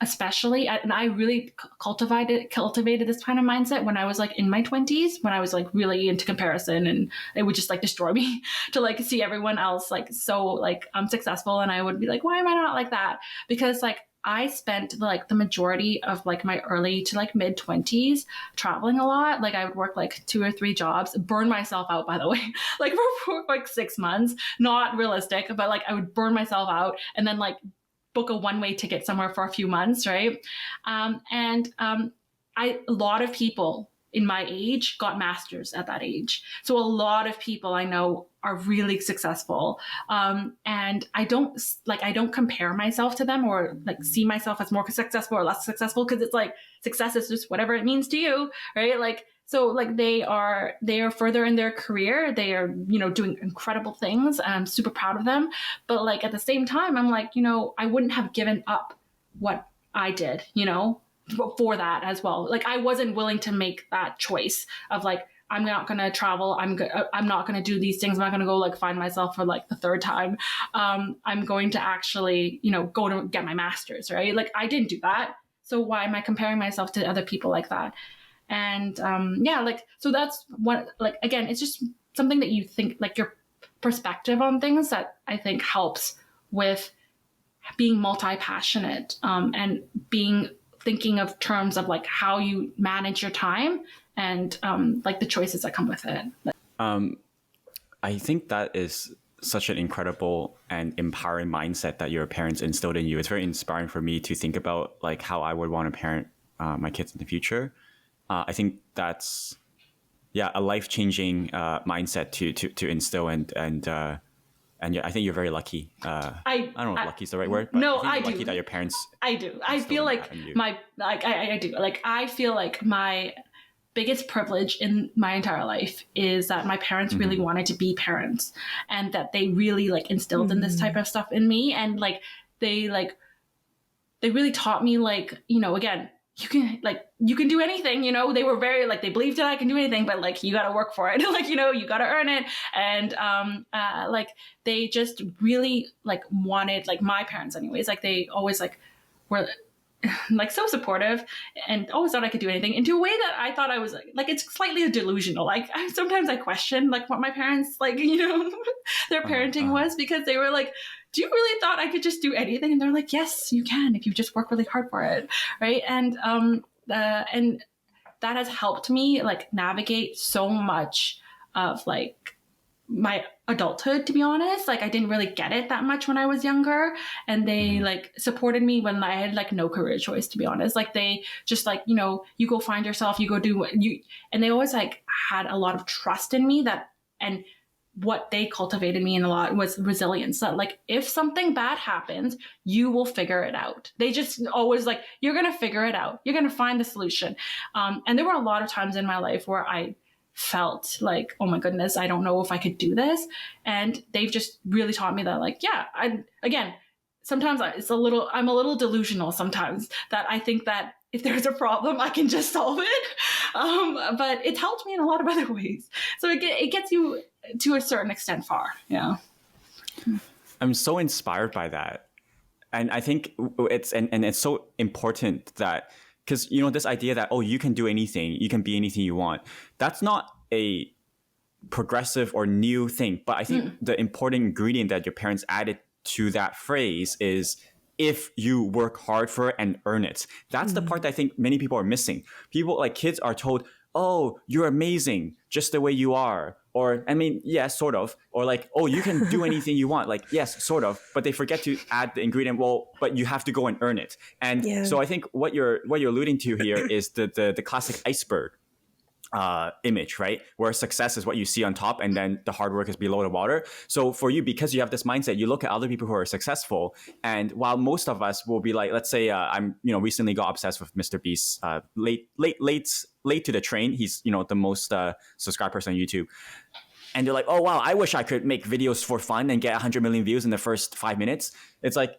especially, and I really cultivated this kind of mindset when I was like in my 20s, when I was like really into comparison, and it would just like destroy me to like see everyone else like so like successful, and I would be like, why am I not like that? Because like I spent like the majority of like my early to like mid 20s traveling a lot. Like I would work like 2 or 3 jobs, burn myself out, by the way, like for like 6 months, not realistic, but like I would burn myself out and then like book a one-way ticket somewhere for a few months, right? A lot of people in my age got masters at that age. So a lot of people I know are really successful. And I don't compare myself to them or like see myself as more successful or less successful, because it's like success is just whatever it means to you, right? Like, so like they are further in their career. They are, you know, doing incredible things. I'm super proud of them. But like at the same time, I'm like, you know, I wouldn't have given up what I did, you know, for that as well. Like I wasn't willing to make that choice of like, I'm not going to travel. I'm not going to do these things. I'm not going to go like find myself for like the 3rd time. I'm going to actually, you know, go to get my master's, right? Like I didn't do that. So why am I comparing myself to other people like that? And yeah, like, so that's what, like, again, it's just something that you think, like your perspective on things that I think helps with being multi-passionate and thinking of terms of like how you manage your time and like the choices that come with it. I think that is such an incredible and empowering mindset that your parents instilled in you. It's very inspiring for me to think about like how I would want to parent my kids in the future. I think that's a life-changing mindset to instill and yeah, I think you're very lucky. I don't know if lucky is the right word, but no, I think you're lucky do. that your parents. I do. I feel like I do. Like I feel like my biggest privilege in my entire life is that my parents really wanted to be parents, and that they really like instilled in this type of stuff in me, and like they really taught me, like, you know, again, you can do anything, you know. They were very like, they believed that I can do anything, but like you got to work for it. Like, you know, you got to earn it. And like they just really like wanted, like my parents anyways, like they always like were like so supportive and always thought I could do anything, into a way that I thought I was like it's slightly delusional. Like sometimes I question like what my parents, like, you know, their parenting was, because they were like, do you really thought I could just do anything? And they're like, yes, you can, if you just work really hard for it, right? And that has helped me like navigate so much of like my adulthood, to be honest. Like I didn't really get it that much when I was younger, and they like supported me when I had like no career choice, to be honest. Like they just like, you know, you go find yourself, you go do what you, and they always like had a lot of trust in me, that, and what they cultivated me in a lot was resilience, that like if something bad happens, you will figure it out. They just always like, you're going to figure it out. You're going to find the solution. And there were a lot of times in my life where I felt like, oh my goodness, I don't know if I could do this. And they've just really taught me that, like, yeah, again, sometimes I'm a little delusional sometimes, that I think that if there's a problem, I can just solve it. But it's helped me in a lot of other ways. So it gets you to a certain extent far. Yeah. I'm so inspired by that. And I think it's so important that, because, you know, this idea that, oh, you can do anything, you can be anything you want, that's not a progressive or new thing. But I think the important ingredient that your parents added to that phrase is, if you work hard for it and earn it. That's the part that I think many people are missing. People, like kids, are told, oh, you're amazing just the way you are. Or, I mean, yes, sort of. Or like, oh, you can do anything you want. Like, yes, sort of. But they forget to add the ingredient, well, but you have to go and earn it. And so I think what you're alluding to here is the classic iceberg image, right? Where success is what you see on top, and then the hard work is below the water. So for you, because you have this mindset, you look at other people who are successful, and while most of us will be like, let's say I'm, you know, recently got obsessed with Mr. Beast, late to the train. He's, you know, the most subscribed person on YouTube. And they're like, oh, wow, I wish I could make videos for fun and get 100 million views in the first 5 minutes. It's like,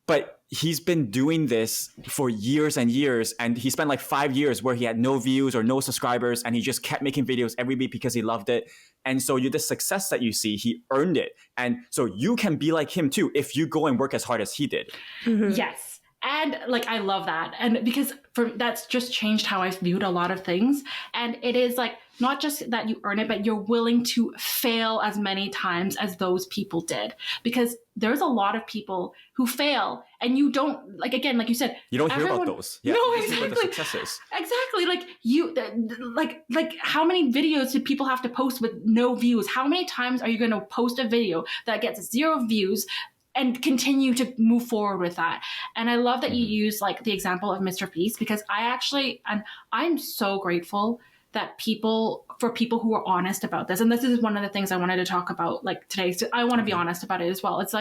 but he's been doing this for years and years, and he spent like 5 years where he had no views or no subscribers, and he just kept making videos every week because he loved it. And so the success that you see, he earned it. And so you can be like him too if you go and work as hard as he did. Yes. And like, I love that. And because that's just changed how I've viewed a lot of things. And it is like, not just that you earn it, but you're willing to fail as many times as those people did. Because there's a lot of people who fail and you don't, like, again, like you said, you don't hear about those. Yeah, no, exactly. exactly. The successes. Exactly. Like how many videos do people have to post with no views? How many times are you going to post a video that gets 0 views and continue to move forward with that? And I love that you use like the example of Mr. Beast, because I'm so grateful that people who are honest about this. And this is one of the things I wanted to talk about like today. So I want to be honest about it as well. It's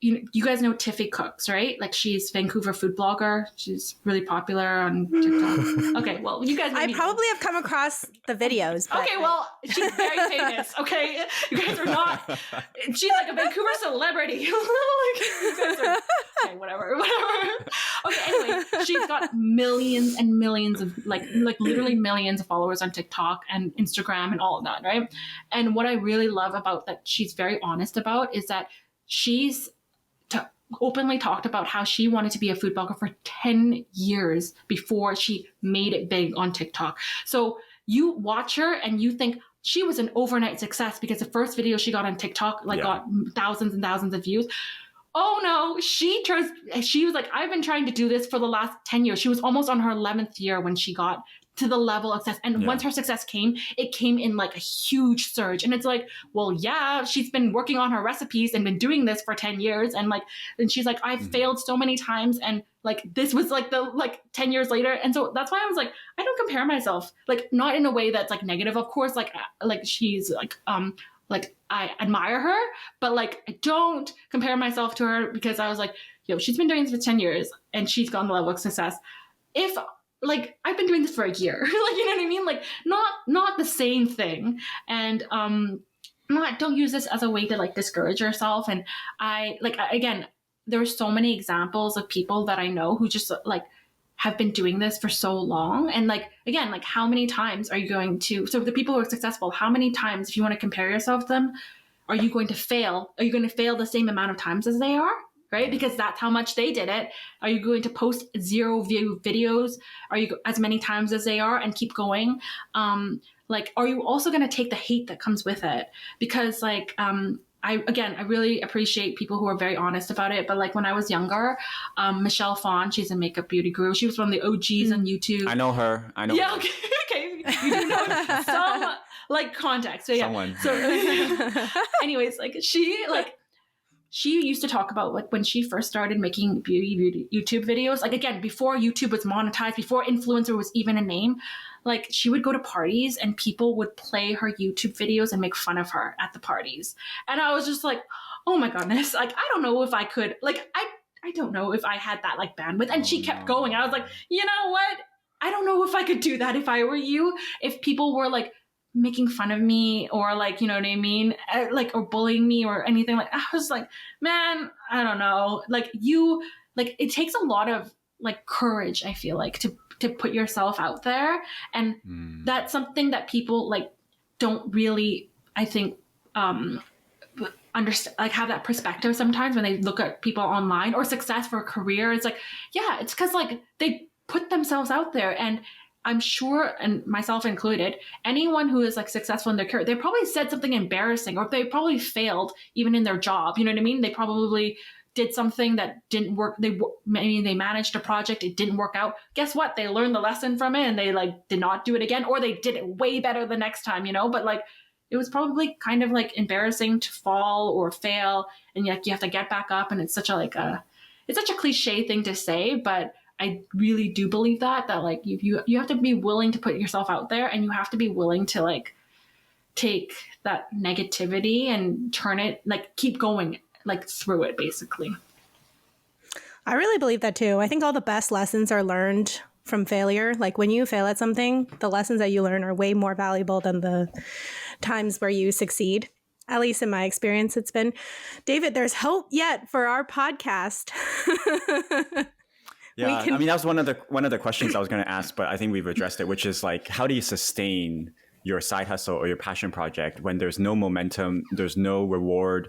you guys know Tiffy Cooks, right? Like, she's Vancouver food blogger. She's really popular on TikTok. Okay, well, you guys I probably have come across the videos. But okay, well, she's very famous. Okay, you guys are not. She's like a Vancouver celebrity. Like, you guys are, okay, whatever. Okay, anyway, she's got millions and millions of like literally millions of followers on TikTok and Instagram and all of that, right? And what I really love about that she's very honest about is that she's openly talked about how she wanted to be a food blogger for 10 years before she made it big on TikTok. So you watch her and you think she was an overnight success because the first video she got on TikTok got thousands and thousands of views. Oh no, she was like, I've been trying to do this for the last 10 years. She was almost on her 11th year when she got to the level of success. And once her success came, it came in like a huge surge. And it's like, well, yeah, she's been working on her recipes and been doing this for 10 years. And she's like, I've failed so many times. And like, this was like 10 years later. And so that's why I was like, I don't compare myself, like, not in a way that's like negative. Of course, like she's like I admire her, but like, I don't compare myself to her, because I was like, she's been doing this for 10 years and she's gotten the level of success. If like, I've been doing this for a year, like, you know what I mean? Like, not the same thing. And, don't use this as a way to like discourage yourself. And again, there are so many examples of people that I know who just like have been doing this for so long. And like, again, like, how many times are you going to, so the people who are successful, how many times, if you want to compare yourself to them, are you going to fail? Are you going to fail the same amount of times as they are? Right? Because that's how much they did it. Are you going to post 0 view videos? Are you as many times as they are and keep going? Are you also going to take the hate that comes with it? Because like, I really appreciate people who are very honest about it. But like, when I was younger, Michelle Phan, she's a makeup beauty guru. She was one of the OGs on YouTube. I know her. Yeah, okay. Okay. You do know some like context. So yeah. Someone. So anyways, like she used to talk about like when she first started making beauty YouTube videos, like, again, before YouTube was monetized, before influencer was even a name, like, she would go to parties and people would play her YouTube videos and make fun of her at the parties. And I was just like, oh my goodness, like, I don't know if I could, like, I don't know if I had that like bandwidth. And she kept going. I was like, you know what? I don't know if I could do that if I were you. If people were like making fun of me or like, you know what I mean? Like, or bullying me or anything. Like, I was like, man, I don't know. Like, it takes a lot of like courage, I feel like, to put yourself out there. And that's something that people like don't really, I think, understand, like, have that perspective sometimes when they look at people online or success for a career. It's like, yeah, it's because like they put themselves out there. And I'm sure, and myself included, anyone who is like successful in their career, they probably said something embarrassing, or they probably failed even in their job. You know what I mean? They probably did something that didn't work. Maybe they managed a project, it didn't work out. Guess what? They learned the lesson from it and they like did not do it again, or they did it way better the next time, you know? But like, it was probably kind of like embarrassing to fall or fail, and yet you have to get back up. And it's such a cliche thing to say, but I really do believe that like you have to be willing to put yourself out there, and you have to be willing to like take that negativity and turn it, like, keep going like through it, basically. I really believe that too. I think all the best lessons are learned from failure. Like, when you fail at something, the lessons that you learn are way more valuable than the times where you succeed. At least in my experience, it's been. David, there's hope yet for our podcast. Yeah, I mean, that was one of the questions I was going to ask, but I think we've addressed it, which is like, how do you sustain your side hustle or your passion project when there's no momentum, there's no reward,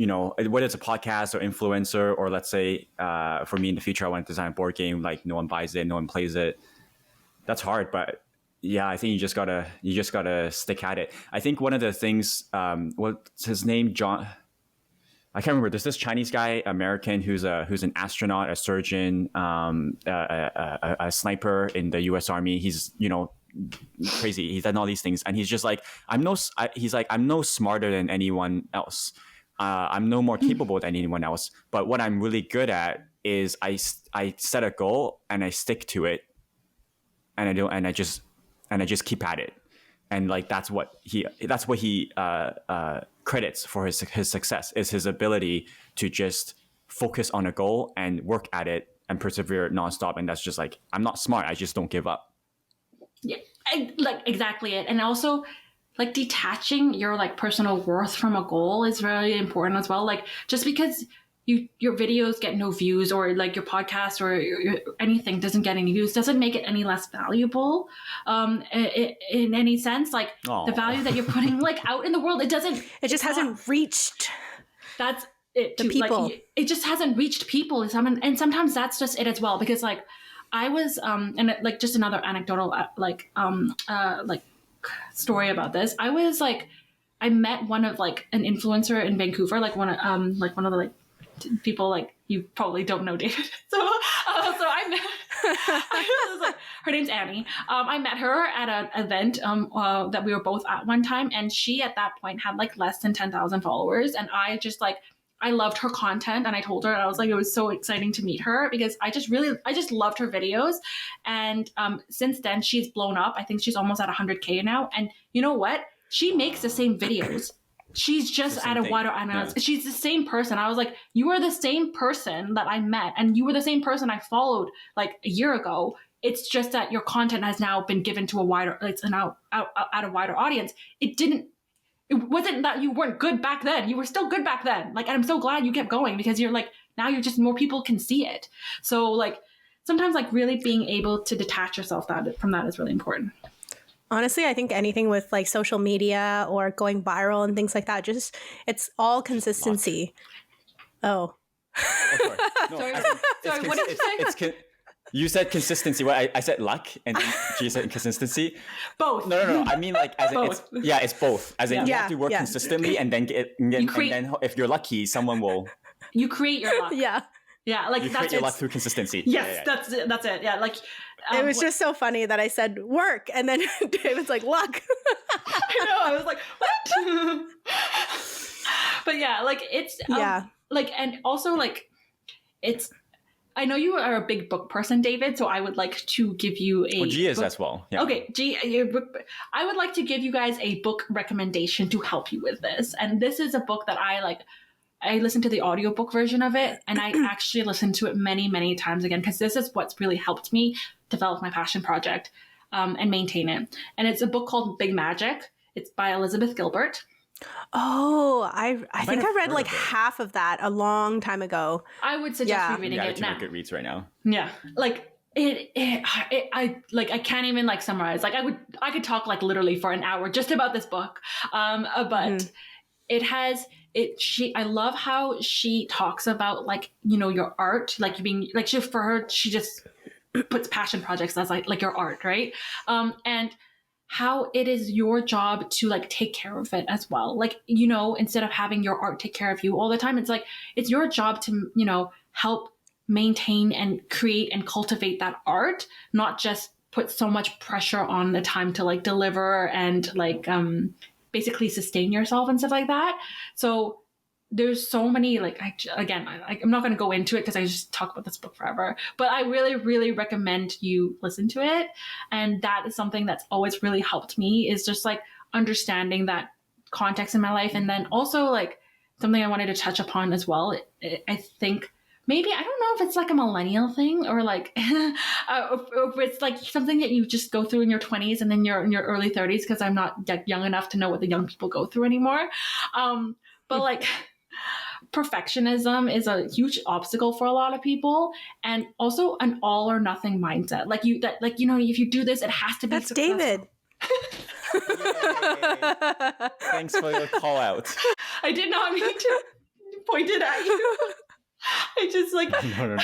you know, whether it's a podcast or influencer, or let's say for me in the future, I want to design a board game, like no one buys it, no one plays it. That's hard, but yeah, I think you just gotta stick at it. I think one of the things, what's his name, John? I can't remember. There's this Chinese guy, American, who's an astronaut, a surgeon, a sniper in the U.S. Army. He's, you know, crazy. He's done all these things, and he's just like, I'm no smarter than anyone else. I'm no more capable than anyone else. But what I'm really good at is I set a goal and I stick to it, and I just keep at it. And like that's what he credits for his success, is his ability to just focus on a goal and work at it and persevere nonstop. And that's just like, I'm not smart, I just don't give up. Yeah, like exactly it. And also, like, detaching your like personal worth from a goal is really important as well. Like, just because your videos get no views, or like your podcast or anything doesn't get any views, doesn't make it any less valuable in any sense. Like, Aww. The value that you're putting like out in the world, it just hasn't reached that's it the too. people. Like, it just hasn't reached people. And sometimes that's just it as well, because like I was and like just another anecdotal like story about this. I met one of like an influencer in Vancouver, like one of the like people, like, you probably don't know David. So I met her name's Annie. I met her at an event that we were both at one time, and she at that point had like less than 10,000 followers, and I just like, I loved her content, and I told her, I was like, it was so exciting to meet her because I just loved her videos. And since then she's blown up. I think she's almost at 100K now. And you know what? She makes the same videos. She's just at a wider audience. Yeah. She's the same person. I was like, you are the same person that I met, and you were the same person I followed like a year ago. It's just that your content has now been given to a wider, it's now out at a wider audience. It wasn't that you weren't good back then. You were still good back then. Like, and I'm so glad you kept going, because you're like, now you're just, more people can see it. So like, sometimes like really being able to detach yourself from that is really important. Honestly, I think anything with like social media or going viral and things like that, just, it's all consistency. Oh. Sorry. No, sorry, what did you say? You said consistency. Well, I said luck, and then she said consistency. Both. No. I mean, like, as in, it's both. As in, you have to work consistently, and then and then if you're lucky, someone will. You create your luck. Yeah, like you create your luck through consistency. Yes, yeah. That's it. Yeah, like it was just so funny that I said work, and then David's like luck. I know. I was like, what? But yeah, like it's like, and also like it's. I know you are a big book person, David, so I would like to give you a... Well, G is as well. Yeah. Okay, G, I would like to give you guys a book recommendation to help you with this. And this is a book that I listened to the audiobook version of it, and I actually listened to it many, many times again, because this is what's really helped me develop my passion project and maintain it. And it's a book called Big Magic. It's by Elizabeth Gilbert. Oh, I think I read like half of that a long time ago. I would suggest reading it now. Goodreads right now. Yeah, like I can't even like summarize. Like I could talk like literally for an hour just about this book. But it has it. I love how she talks about like, you know, your art, like you being like, for her, she just puts passion projects as like your art, right? And how it is your job to like take care of it as well. Like, you know, instead of having your art take care of you all the time, it's like, it's your job to, you know, help maintain and create and cultivate that art, not just put so much pressure on the time to like deliver and like basically sustain yourself and stuff like that. So there's so many, like, I'm not going to go into it because I just talk about this book forever, but I really, really recommend you listen to it. And that is something that's always really helped me, is just like understanding that context in my life. And then also like something I wanted to touch upon as well. I think maybe, I don't know if it's like a millennial thing or like, if it's like something that you just go through in your 20s and then you're in your early 30s, because I'm not yet young enough to know what the young people go through anymore. But like, perfectionism is a huge obstacle for a lot of people, and also an all or nothing mindset. Like you know, if you do this, it has to be That's successful. David. Thanks for the call out. I did not mean to pointed at you. I just like No.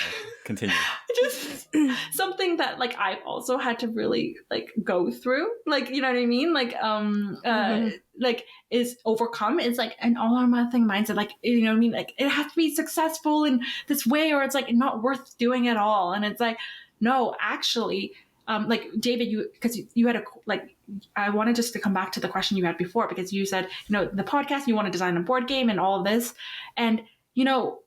Continue. just something that like I've also had to really like go through, like, you know what I mean, like like is overcome. It's like an all or nothing mindset, like, you know what I mean, like it has to be successful in this way or it's like not worth doing at all. And it's like, no, actually, like David, because you had a like, I wanted just to come back to the question you had before, because you said, you know, the podcast, you want to design a board game and all of this, and you know,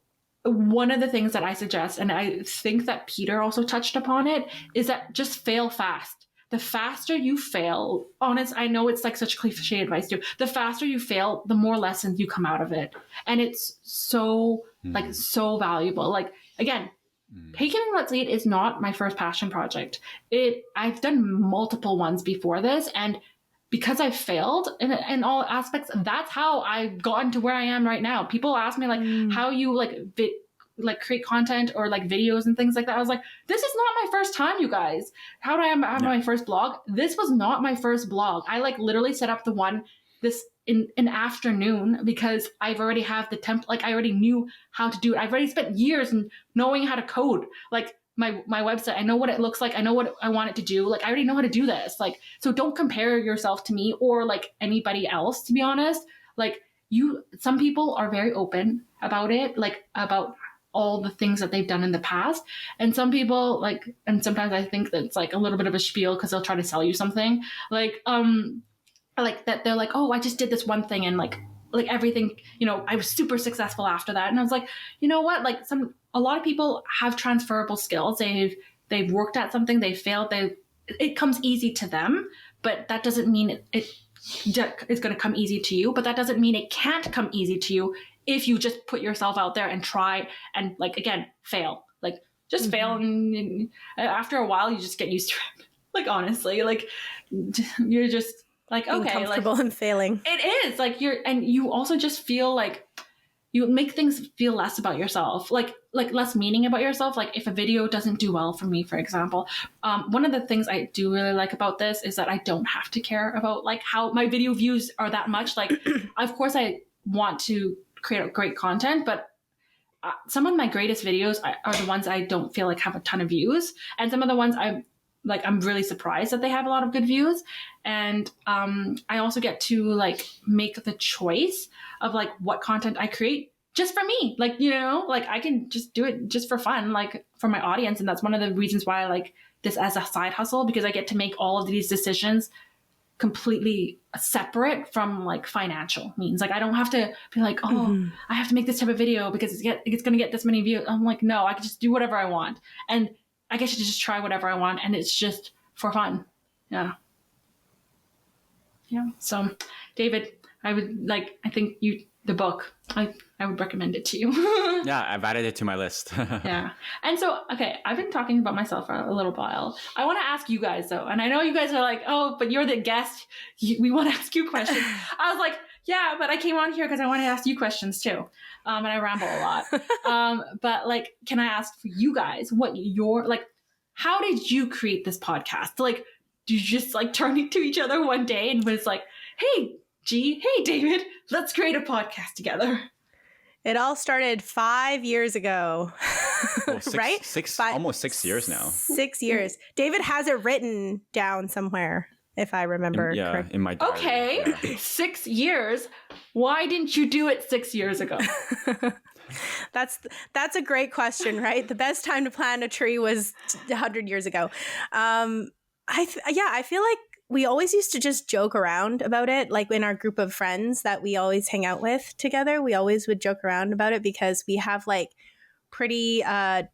one of the things that I suggest, and I think that Peter also touched upon it, is that just fail fast. The faster you fail, honest, I know it's like such cliche advice too. The faster you fail, the more lessons you come out of it. And it's so, like, so valuable. Like, again, Hey Kim, Let's Lead is not my first passion project. I've done multiple ones before this, and because I failed in all aspects, that's how I've gotten to where I am right now. People ask me like, how you like create content or like videos and things like that. I was like, this is not my first time, you guys. How do I have my first blog? This was not my first blog. I like literally set up the one this in an afternoon because I've already have the template. Like I already knew how to do it. I've already spent years in knowing how to code. Like my website, I know what it looks like. I know what I want it to do. Like I already know how to do this. Like, so don't compare yourself to me or like anybody else, to be honest. Like some people are very open about it, like about all the things that they've done in the past. And some people like, and sometimes I think that it's like a little bit of a spiel because they'll try to sell you something like that. They're like, oh, I just did this one thing. And like everything, you know, I was super successful after that. And I was like, you know what? Like a lot of people have transferable skills. They've worked at something, they failed, it comes easy to them, but that doesn't mean it's going to come easy to you. But that doesn't mean it can't come easy to you if you just put yourself out there and try and like, again, fail, like just fail. And after a while, you just get used to it. Like, honestly, like you're just like, being okay, comfortable like, in failing. It is like and you also just feel like you make things feel less about yourself, like less meaning about yourself. Like if a video doesn't do well for me, for example, one of the things I do really like about this is that I don't have to care about like how my video views are that much. Like, of course I want to create great content, but some of my greatest videos are the ones I don't feel like have a ton of views. And some of the ones I'm really surprised that they have a lot of good views. And I also get to like make the choice of like what content I create just for me. Like, you know, like I can just do it just for fun, like for my audience. And that's one of the reasons why I like this as a side hustle, because I get to make all of these decisions completely separate from like financial means. Like I don't have to be like, oh, I have to make this type of video because it's going to get this many views. I'm like, no, I can just do whatever I want. And I get to just try whatever I want, and it's just for fun. Yeah. So, David, I think the book, I would recommend it to you. Yeah, I've added it to my list. Yeah. And so, okay, I've been talking about myself for a little while. I want to ask you guys though, and I know you guys are like, oh, but you're the guest. We want to ask you questions. I was like, yeah, but I came on here because I want to ask you questions too. And I ramble a lot. But like, can I ask for you guys what how did you create this podcast? Like, did you just like turn to each other one day and was like, hey, G, hey, David, let's create a podcast together? It all started 5 years ago, right? Almost 6 years now. 6 years. David has it written down somewhere, if I remember correctly. In my diary. Okay, yeah. 6 years. Why didn't you do it 6 years ago? That's a great question, right? The best time to plant a tree was 100 years ago. I feel like we always used to just joke around about it. Like in our group of friends that we always hang out with together, we always would joke around about it because we have like pretty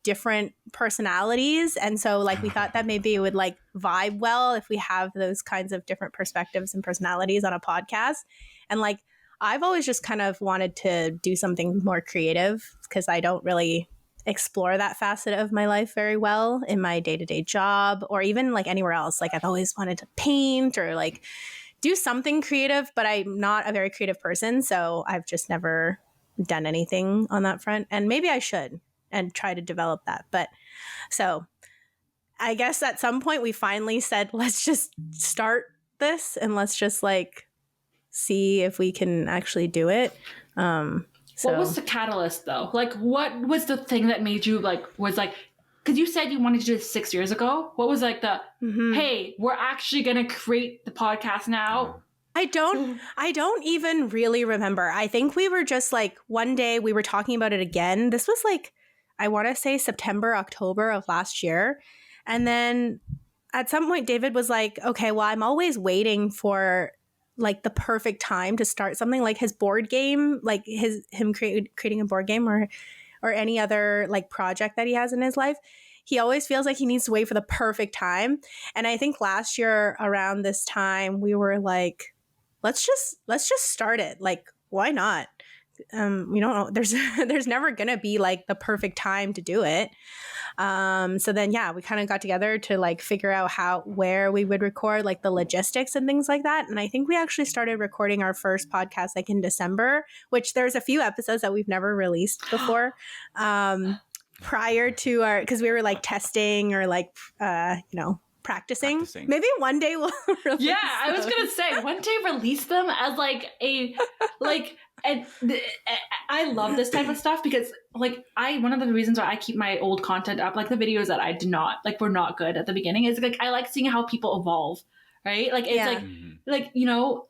different personalities. And so like we thought that maybe it would like vibe well if we have those kinds of different perspectives and personalities on a podcast. And like I've always just kind of wanted to do something more creative because I don't really explore that facet of my life very well in my day-to-day job or even like anywhere else. Like I've always wanted to paint or like do something creative, but I'm not a very creative person. So I've just never done anything on that front. And maybe I should and try to develop that. But so I guess at some point we finally said, let's just start this and let's just like see if we can actually do it. So, what was the catalyst though? Like, what was the thing that made you because you said you wanted to do this 6 years ago. What was like the, hey, we're actually going to create the podcast now? I don't even really remember. I think we were just like, one day we were talking about it again. This was like, I want to say September, October of last year. And then at some point David was like, okay, well, I'm always waiting for like the perfect time to start something, like his board game, like him creating a board game or any other like project that he has in his life. He always feels like he needs to wait for the perfect time. And I think last year around this time we were like, let's just start it. Like, why not? We don't know. There's never gonna be like the perfect time to do it. So then, yeah, we kind of got together to like figure out where we would record, like the logistics and things like that. And I think we actually started recording our first podcast like in December, which there's a few episodes that we've never released before. Prior to because we were like testing or like practicing. Maybe one day we'll release Yeah, I was gonna say one day release them as like a and I love this type of stuff because like one of the reasons why I keep my old content up, like the videos that I did not like were not good at the beginning, is like I like seeing how people evolve, right? Like it's like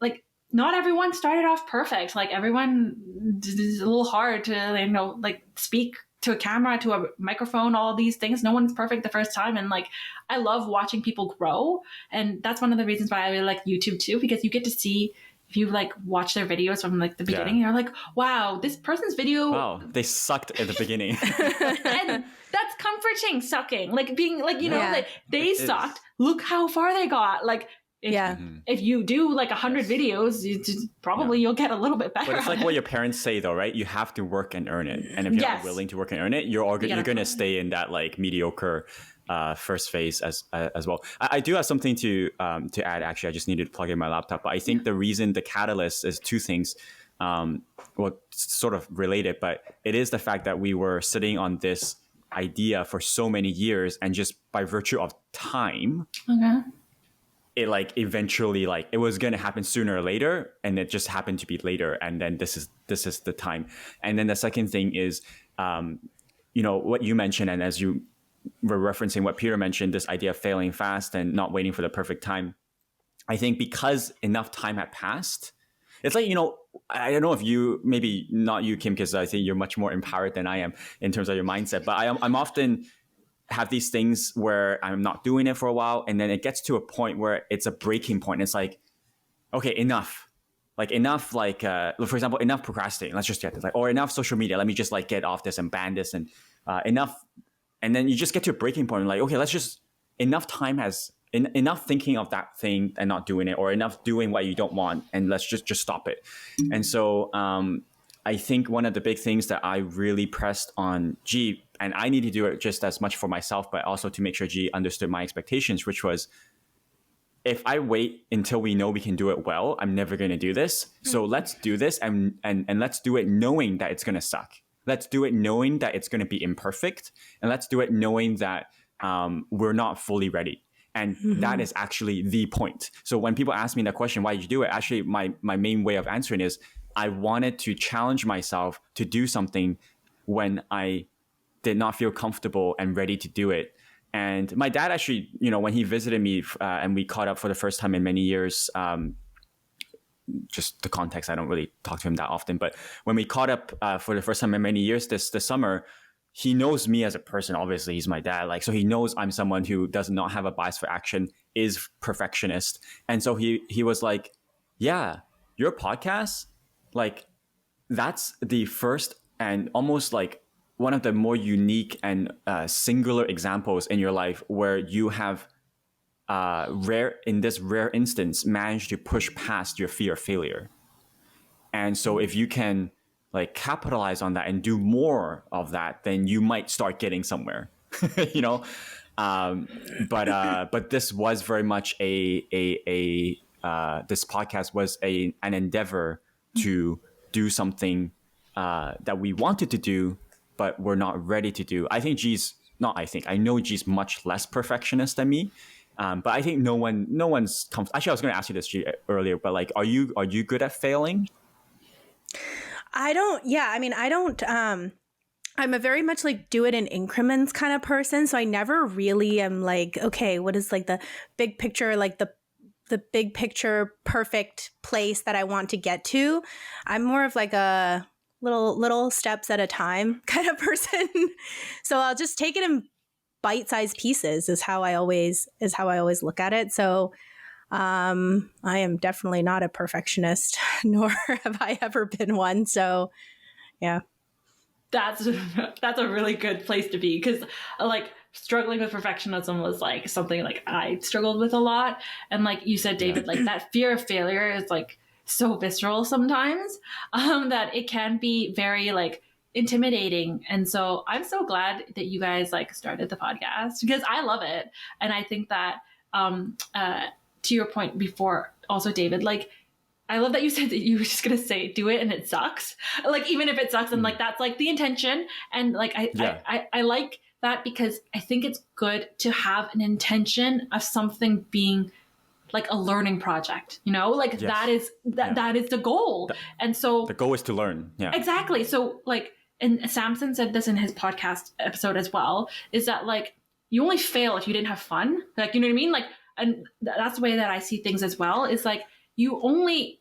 like not everyone started off perfect. Like everyone is a little hard to like speak to a camera, to a microphone, all these things. No one's perfect the first time. And like, I love watching people grow. And that's one of the reasons why I really like YouTube too, because you get to see, if you like watch their videos from like the beginning, you're like, wow, this person's video. Wow, they sucked at the beginning. And that's comforting, sucking. Like being like, like they sucked. Look how far they got. Like, if you do like 100 videos, you'll get a little bit better. But it's like what your parents say though, right? You have to work and earn it. And if you're not willing to work and earn it, you're going to stay in that like mediocre first phase as well. I do have something to add. Actually, I just needed to plug in my laptop. But I think the reason, the catalyst is two things. Well, sort of related, but it is the fact that we were sitting on this idea for so many years, and just by virtue of time, it like eventually like it was going to happen sooner or later, and it just happened to be later. And then this is the time. And then the second thing is, what you mentioned, and as you were referencing what Peter mentioned, this idea of failing fast and not waiting for the perfect time. I think because enough time had passed, it's like, I don't know if you, maybe not you, Kim, because I think you're much more empowered than I am in terms of your mindset, but I'm often have these things where I'm not doing it for a while, and then it gets to a point where it's a breaking point. It's like, okay, enough. Like enough, like for example, enough procrastinating. Let's just get this, like, or enough social media. Let me just like get off this and ban this, and enough. And then you just get to a breaking point. Like, okay, let's just enough time has enough thinking of that thing and not doing it, or enough doing what you don't want, and let's just stop it. And so I think one of the big things that I really pressed on G, and I need to do it just as much for myself, but also to make sure G understood my expectations, which was, if I wait until we know we can do it well, I'm never going to do this. So let's do this, and let's do it knowing that it's going to suck. Let's do it knowing that it's going to be imperfect, and let's do it knowing that we're not fully ready. And that is actually the point. So when people ask me that question, why did you do it? Actually, my main way of answering is, I wanted to challenge myself to do something when I did not feel comfortable and ready to do it. And my dad actually, when he visited me and we caught up for the first time in many years, just the context, I don't really talk to him that often, but when we caught up for the first time in many years this summer, he knows me as a person. Obviously, he's my dad. Like, so he knows I'm someone who does not have a bias for action, is perfectionist. And so he was like, yeah, your podcast, like, that's the first and almost like one of the more unique and singular examples in your life where you have rare instance managed to push past your fear of failure. And so if you can like capitalize on that and do more of that, then you might start getting somewhere, but this was very much this podcast was an endeavor to do something that we wanted to do, but we're not ready to do. I know G's much less perfectionist than me. But I think no one's actually, I was going to ask you this, G, earlier, but like, are you good at failing? I don't, yeah, I mean, I don't, I'm a very much like do it in increments kind of person. So I never really am like, okay, what is like the big picture, like the big picture perfect place that I want to get to. I'm more of like a little steps at a time kind of person. So I'll just take it in bite-sized pieces is how I always look at it. So I am definitely not a perfectionist, nor have I ever been one. So yeah. That's a really good place to be, because like struggling with perfectionism was like something like I struggled with a lot. And like you said, David, like that fear of failure is like so visceral sometimes, that it can be very like intimidating. And so I'm so glad that you guys like started the podcast, because I love it. And I think that to your point before also, David, like I love that you said that you were just going to say, do it and it sucks. Like, even if it sucks, and like, that's like the intention. And like, I like that, because I think it's good to have an intention of something being like a learning project, you know, like that is the goal. And so the goal is to learn. Yeah, exactly. So like, and Samson said this in his podcast episode as well, is that like, you only fail if you didn't have fun. Like, you know what I mean? Like, and that's the way that I see things as well, is like, you only,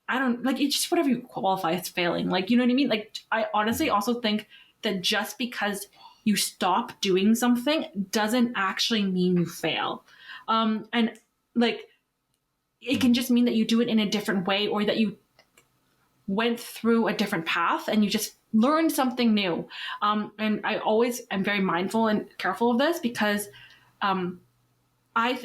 I don't like, it's just whatever you qualify as failing. Like, you know what I mean? Like, I honestly also think that just because you stop doing something doesn't actually mean you fail. And like, it can just mean that you do it in a different way, or that you went through a different path and you just learned something new. And I always am very mindful and careful of this, because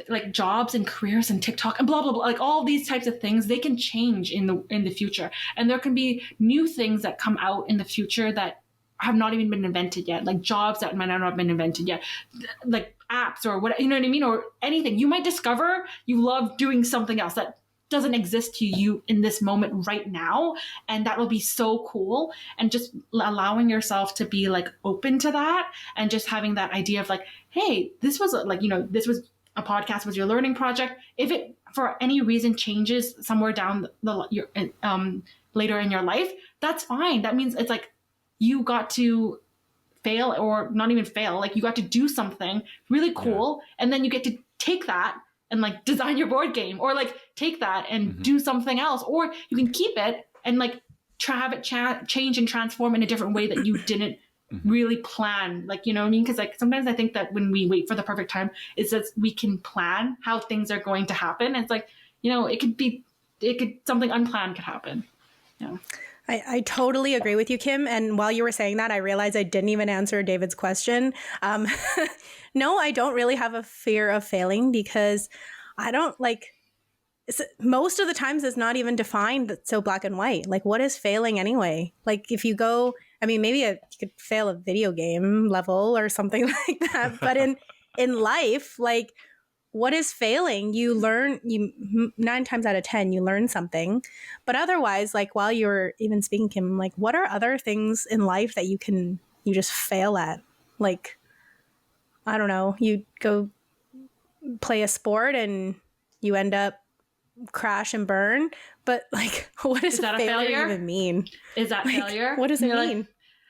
like jobs and careers and TikTok and blah, blah, blah, like all these types of things, they can change in the future. And there can be new things that come out in the future that have not even been invented yet, like jobs that might not have been invented yet, like apps or what, you know what I mean? Or anything. You might discover you love doing something else that doesn't exist to you in this moment right now. And that will be so cool. And just allowing yourself to be like open to that, and just having that idea of like, hey, this was like, you know, this was a podcast, was your learning project. If it for any reason changes somewhere down your later in your life, that's fine. That means it's like you got to fail, or not even fail, like you got to do something really cool, and then you get to take that and like design your board game, or like take that and do something else, or you can keep it and like have it change and transform in a different way that you didn't really plan. Like, you know what I mean? Because like sometimes I think that when we wait for the perfect time, it's that we can plan how things are going to happen. It's like, you know, something unplanned could happen. Yeah. I totally agree with you, Kim. And while you were saying that, I realized I didn't even answer David's question. No, I don't really have a fear of failing, because I don't like, most of the times it's not even defined so black and white. Like, what is failing anyway? Like, if you go, I mean, maybe you could fail a video game level or something like that. But in life, like, what is failing? You learn, 9 times out of 10, you learn something. But otherwise, like while you were even speaking, Kim, like what are other things in life that you just fail at? Like, I don't know, you go play a sport and you end up crash and burn. But like, what does that failure even mean? Is that failure? What does it mean?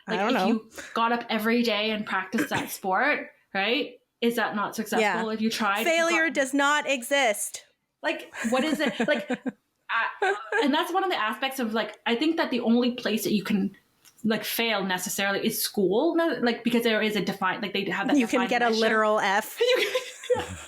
Like I don't if know. you got up every day and practiced that sport, right? Is that not successful if you tried? Failure does not exist. Like, what is it? Like, and that's one of the aspects of like, I think that the only place that you can like fail necessarily is school. Like, because there is a defined, like they have that. You can get a literal F.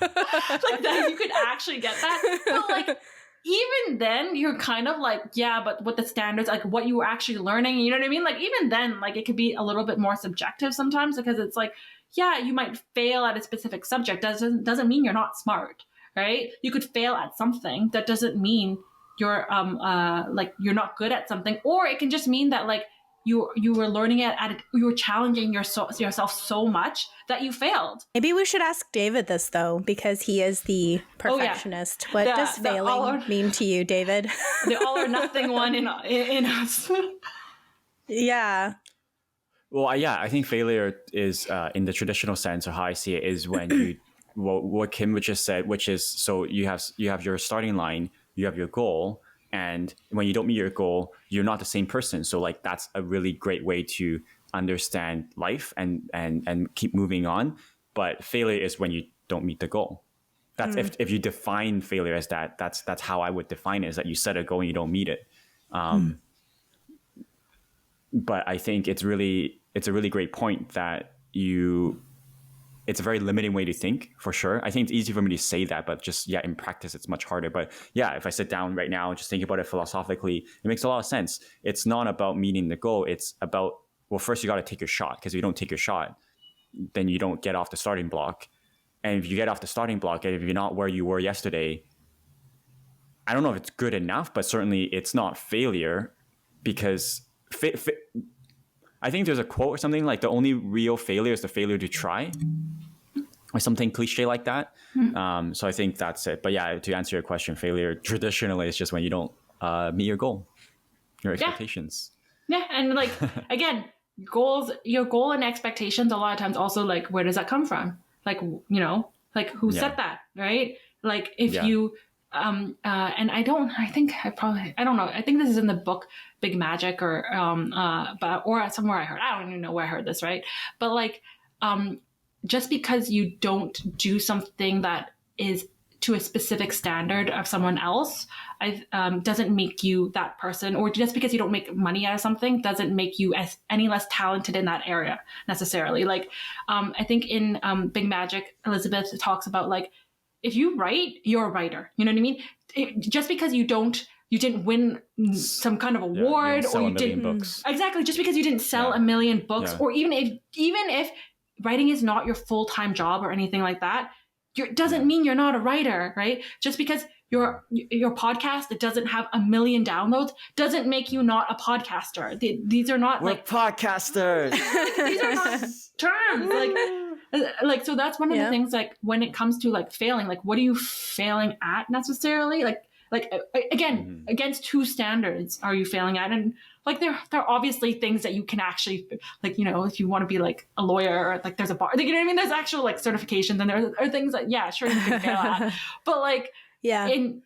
Like that, you could actually get that. But like, even then you're kind of like, yeah, but what the standards, like what you were actually learning, you know what I mean? Like, even then, like it could be a little bit more subjective sometimes, because it's like, yeah, you might fail at a specific subject. Doesn't mean you're not smart, right? You could fail at something. That doesn't mean you're like you're not good at something, or it can just mean that like you were learning it you were challenging yourself so much that you failed. Maybe we should ask David this though, because he is the perfectionist. What does failing mean to you, David? The all or nothing one in us. Yeah. Well, yeah, I think failure is, in the traditional sense, or how I see it, is when you, what Kim just said, which is, so you have your starting line, you have your goal, And when you don't meet your goal, you're not the same person. So like that's a really great way to understand life and keep moving on. But failure is when you don't meet the goal. That's if you define failure as that, that's how I would define it, is that you set a goal and you don't meet it. But I think it's a really great point that it's a very limiting way to think, for sure. I think it's easy for me to say that, but just, in practice, it's much harder. But yeah, if I sit down right now and just think about it philosophically, it makes a lot of sense. It's not about meeting the goal. It's about, well, first you got to take your shot, because if you don't take your shot, then you don't get off the starting block. And if you get off the starting block, and if you're not where you were yesterday, I don't know if it's good enough, but certainly it's not failure, because I think there's a quote or something like the only real failure is the failure to try, or something cliche like that. So I think that's it. But yeah, to answer your question, failure traditionally is just when you don't meet your goal, your expectations. Yeah, and like again, your goal and expectations a lot of times also, like, where does that come from? Like, like who set that, right? Like if you and I don't know. I think this is in the book Big Magic or somewhere I heard. I don't even know where I heard this, right? But like just because you don't do something that is to a specific standard of someone else, doesn't make you that person. Or just because you don't make money out of something doesn't make you any less talented in that area necessarily. Like I think in Big Magic, Elizabeth talks about, like, if you write, you're a writer. You know what I mean? Just because you didn't win some kind of award, or you didn't books. Exactly. Just because you didn't sell a million books, or even if writing is not your full-time job or anything like that, doesn't mean you're not a writer, right? Just because your podcast, it doesn't have 1 million downloads, doesn't make you not a podcaster. These are not We're podcasters. These are not terms. Like so that's one of the things, like, when it comes to like failing, like, what are you failing at necessarily? Like again, against whose standards are you failing at? And like there are obviously things that you can actually, like, if you want to be like a lawyer, or like there's a bar, like, you know what I mean? There's actual like certifications, and there are things that sure you can fail at. But like in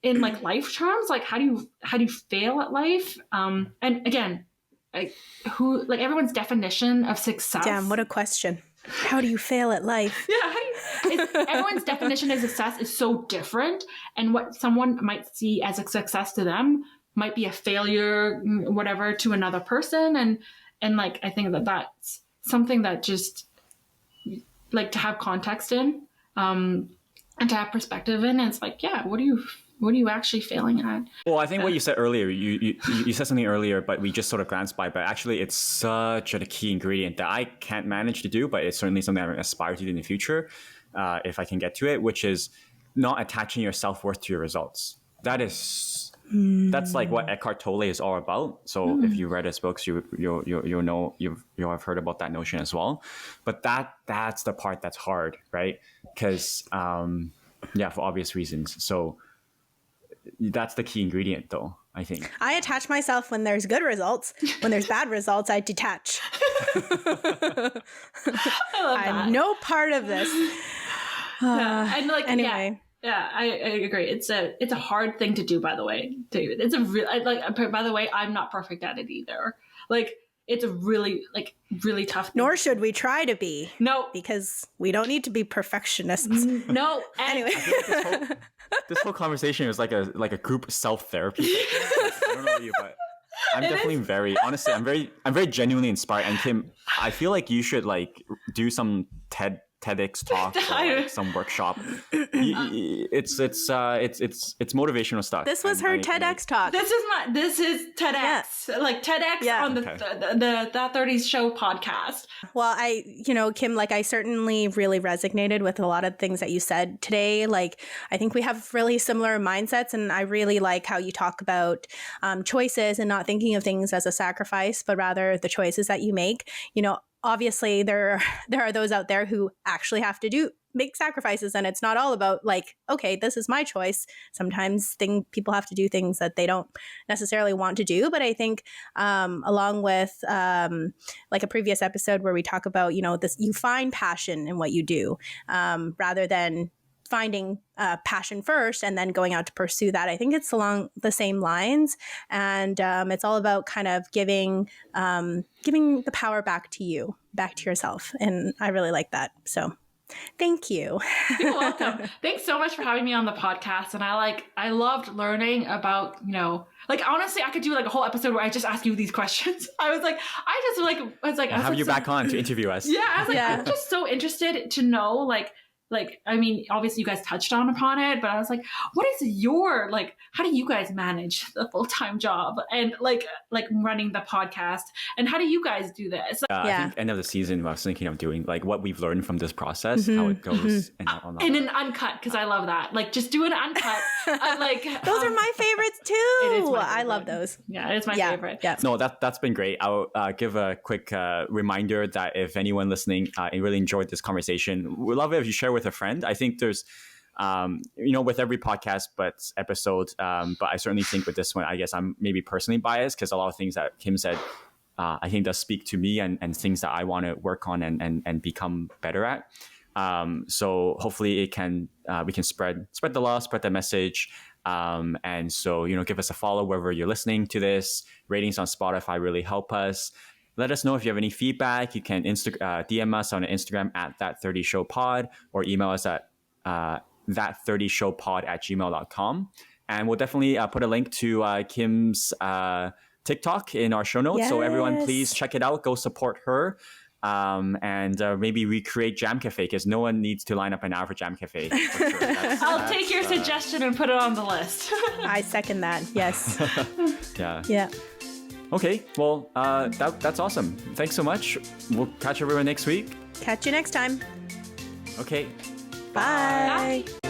like life terms, like how do you fail at life? And again, everyone's definition of success. Damn, what a question. How do you fail at life? Yeah, everyone's definition of success is so different, and what someone might see as a success to them might be a failure, whatever, to another person. And like, I think that's something that just, like, to have context in, and to have perspective in. And it's like, what are you actually failing at? Well, I think what you said earlier, you said something earlier, but we just sort of glanced by. But actually, it's such a key ingredient that I can't manage to do, but it's certainly something I aspire to do in the future, if I can get to it, which is not attaching your self-worth to your results. That's like what Eckhart Tolle is all about. So if you read his books, you'll have heard about that notion as well. But that's the part that's hard, right? Because for obvious reasons. So that's the key ingredient, though, I think. I attach myself when there's good results. When there's bad results, I detach. I'm no part of this. And like, anyway. Yeah, I agree. It's a hard thing to do, by the way, David. It's a by the way, I'm not perfect at it either. Like, it's a really tough thing. Nor should we try to be. No. Because we don't need to be perfectionists. No. Anyway. This whole conversation is like a group self-therapy. I don't know about you, but I'm definitely I'm very genuinely inspired. And Kim, I feel like you should like do some TEDx talk or like some workshop. It's motivational stuff. This was her TEDx talk. This is TEDx. Yeah. Like TEDx on the That 30s Show podcast. Well, Kim, like, I certainly really resonated with a lot of things that you said today. Like, I think we have really similar mindsets, and I really like how you talk about choices and not thinking of things as a sacrifice, but rather the choices that you make. Obviously there are those out there who actually have to make sacrifices, and it's not all about like, okay, this is my choice. Sometimes people have to do things that they don't necessarily want to do. But I think along with like a previous episode where we talk about, this, you find passion in what you do, rather than finding passion first and then going out to pursue that. I think it's along the same lines, and it's all about kind of giving the power back to you, back to yourself, and I really like that. So thank you. You're welcome. Thanks so much for having me on the podcast. And I loved learning about, like, honestly, I could do like a whole episode where I just ask you these questions. I was Have you back on to interview us. Yeah. I was like, I'm just so interested to know, like, I mean, obviously you guys touched upon it, but I was like, what is your, like, how do you guys manage the full-time job and like running the podcast, and how do you guys do this? I think end of the season, I was thinking of doing like what we've learned from this process, how it goes, and in an uncut, because I love that. Like, just do an uncut. Those are my favorites too. I love those. Yeah, it's my favorite. Yeah. No, that's been great. I'll give a quick reminder that if anyone listening really enjoyed this conversation, we'd love it if you share with a friend. I think there's with every podcast episode, but I certainly think with this one, I guess I'm maybe personally biased because a lot of things that Kim said, I think does speak to me and things that I want to work on and become better at. So hopefully it can we can spread the love, spread the message. And so, give us a follow wherever you're listening to this. Ratings on Spotify really help us. Let us know if you have any feedback. You can DM us on Instagram at that30showpod or email us at that30showpod@gmail.com. And we'll definitely put a link to Kim's TikTok in our show notes. Yes. So everyone, please check it out. Go support her. And maybe recreate Jam Cafe, because no one needs to line up an hour for Jam Cafe. For sure. I'll take your suggestion and put it on the list. I second that. Yes. Yeah. Okay, well, that's awesome. Thanks so much. We'll catch everyone next week. Catch you next time. Okay. Bye. Bye.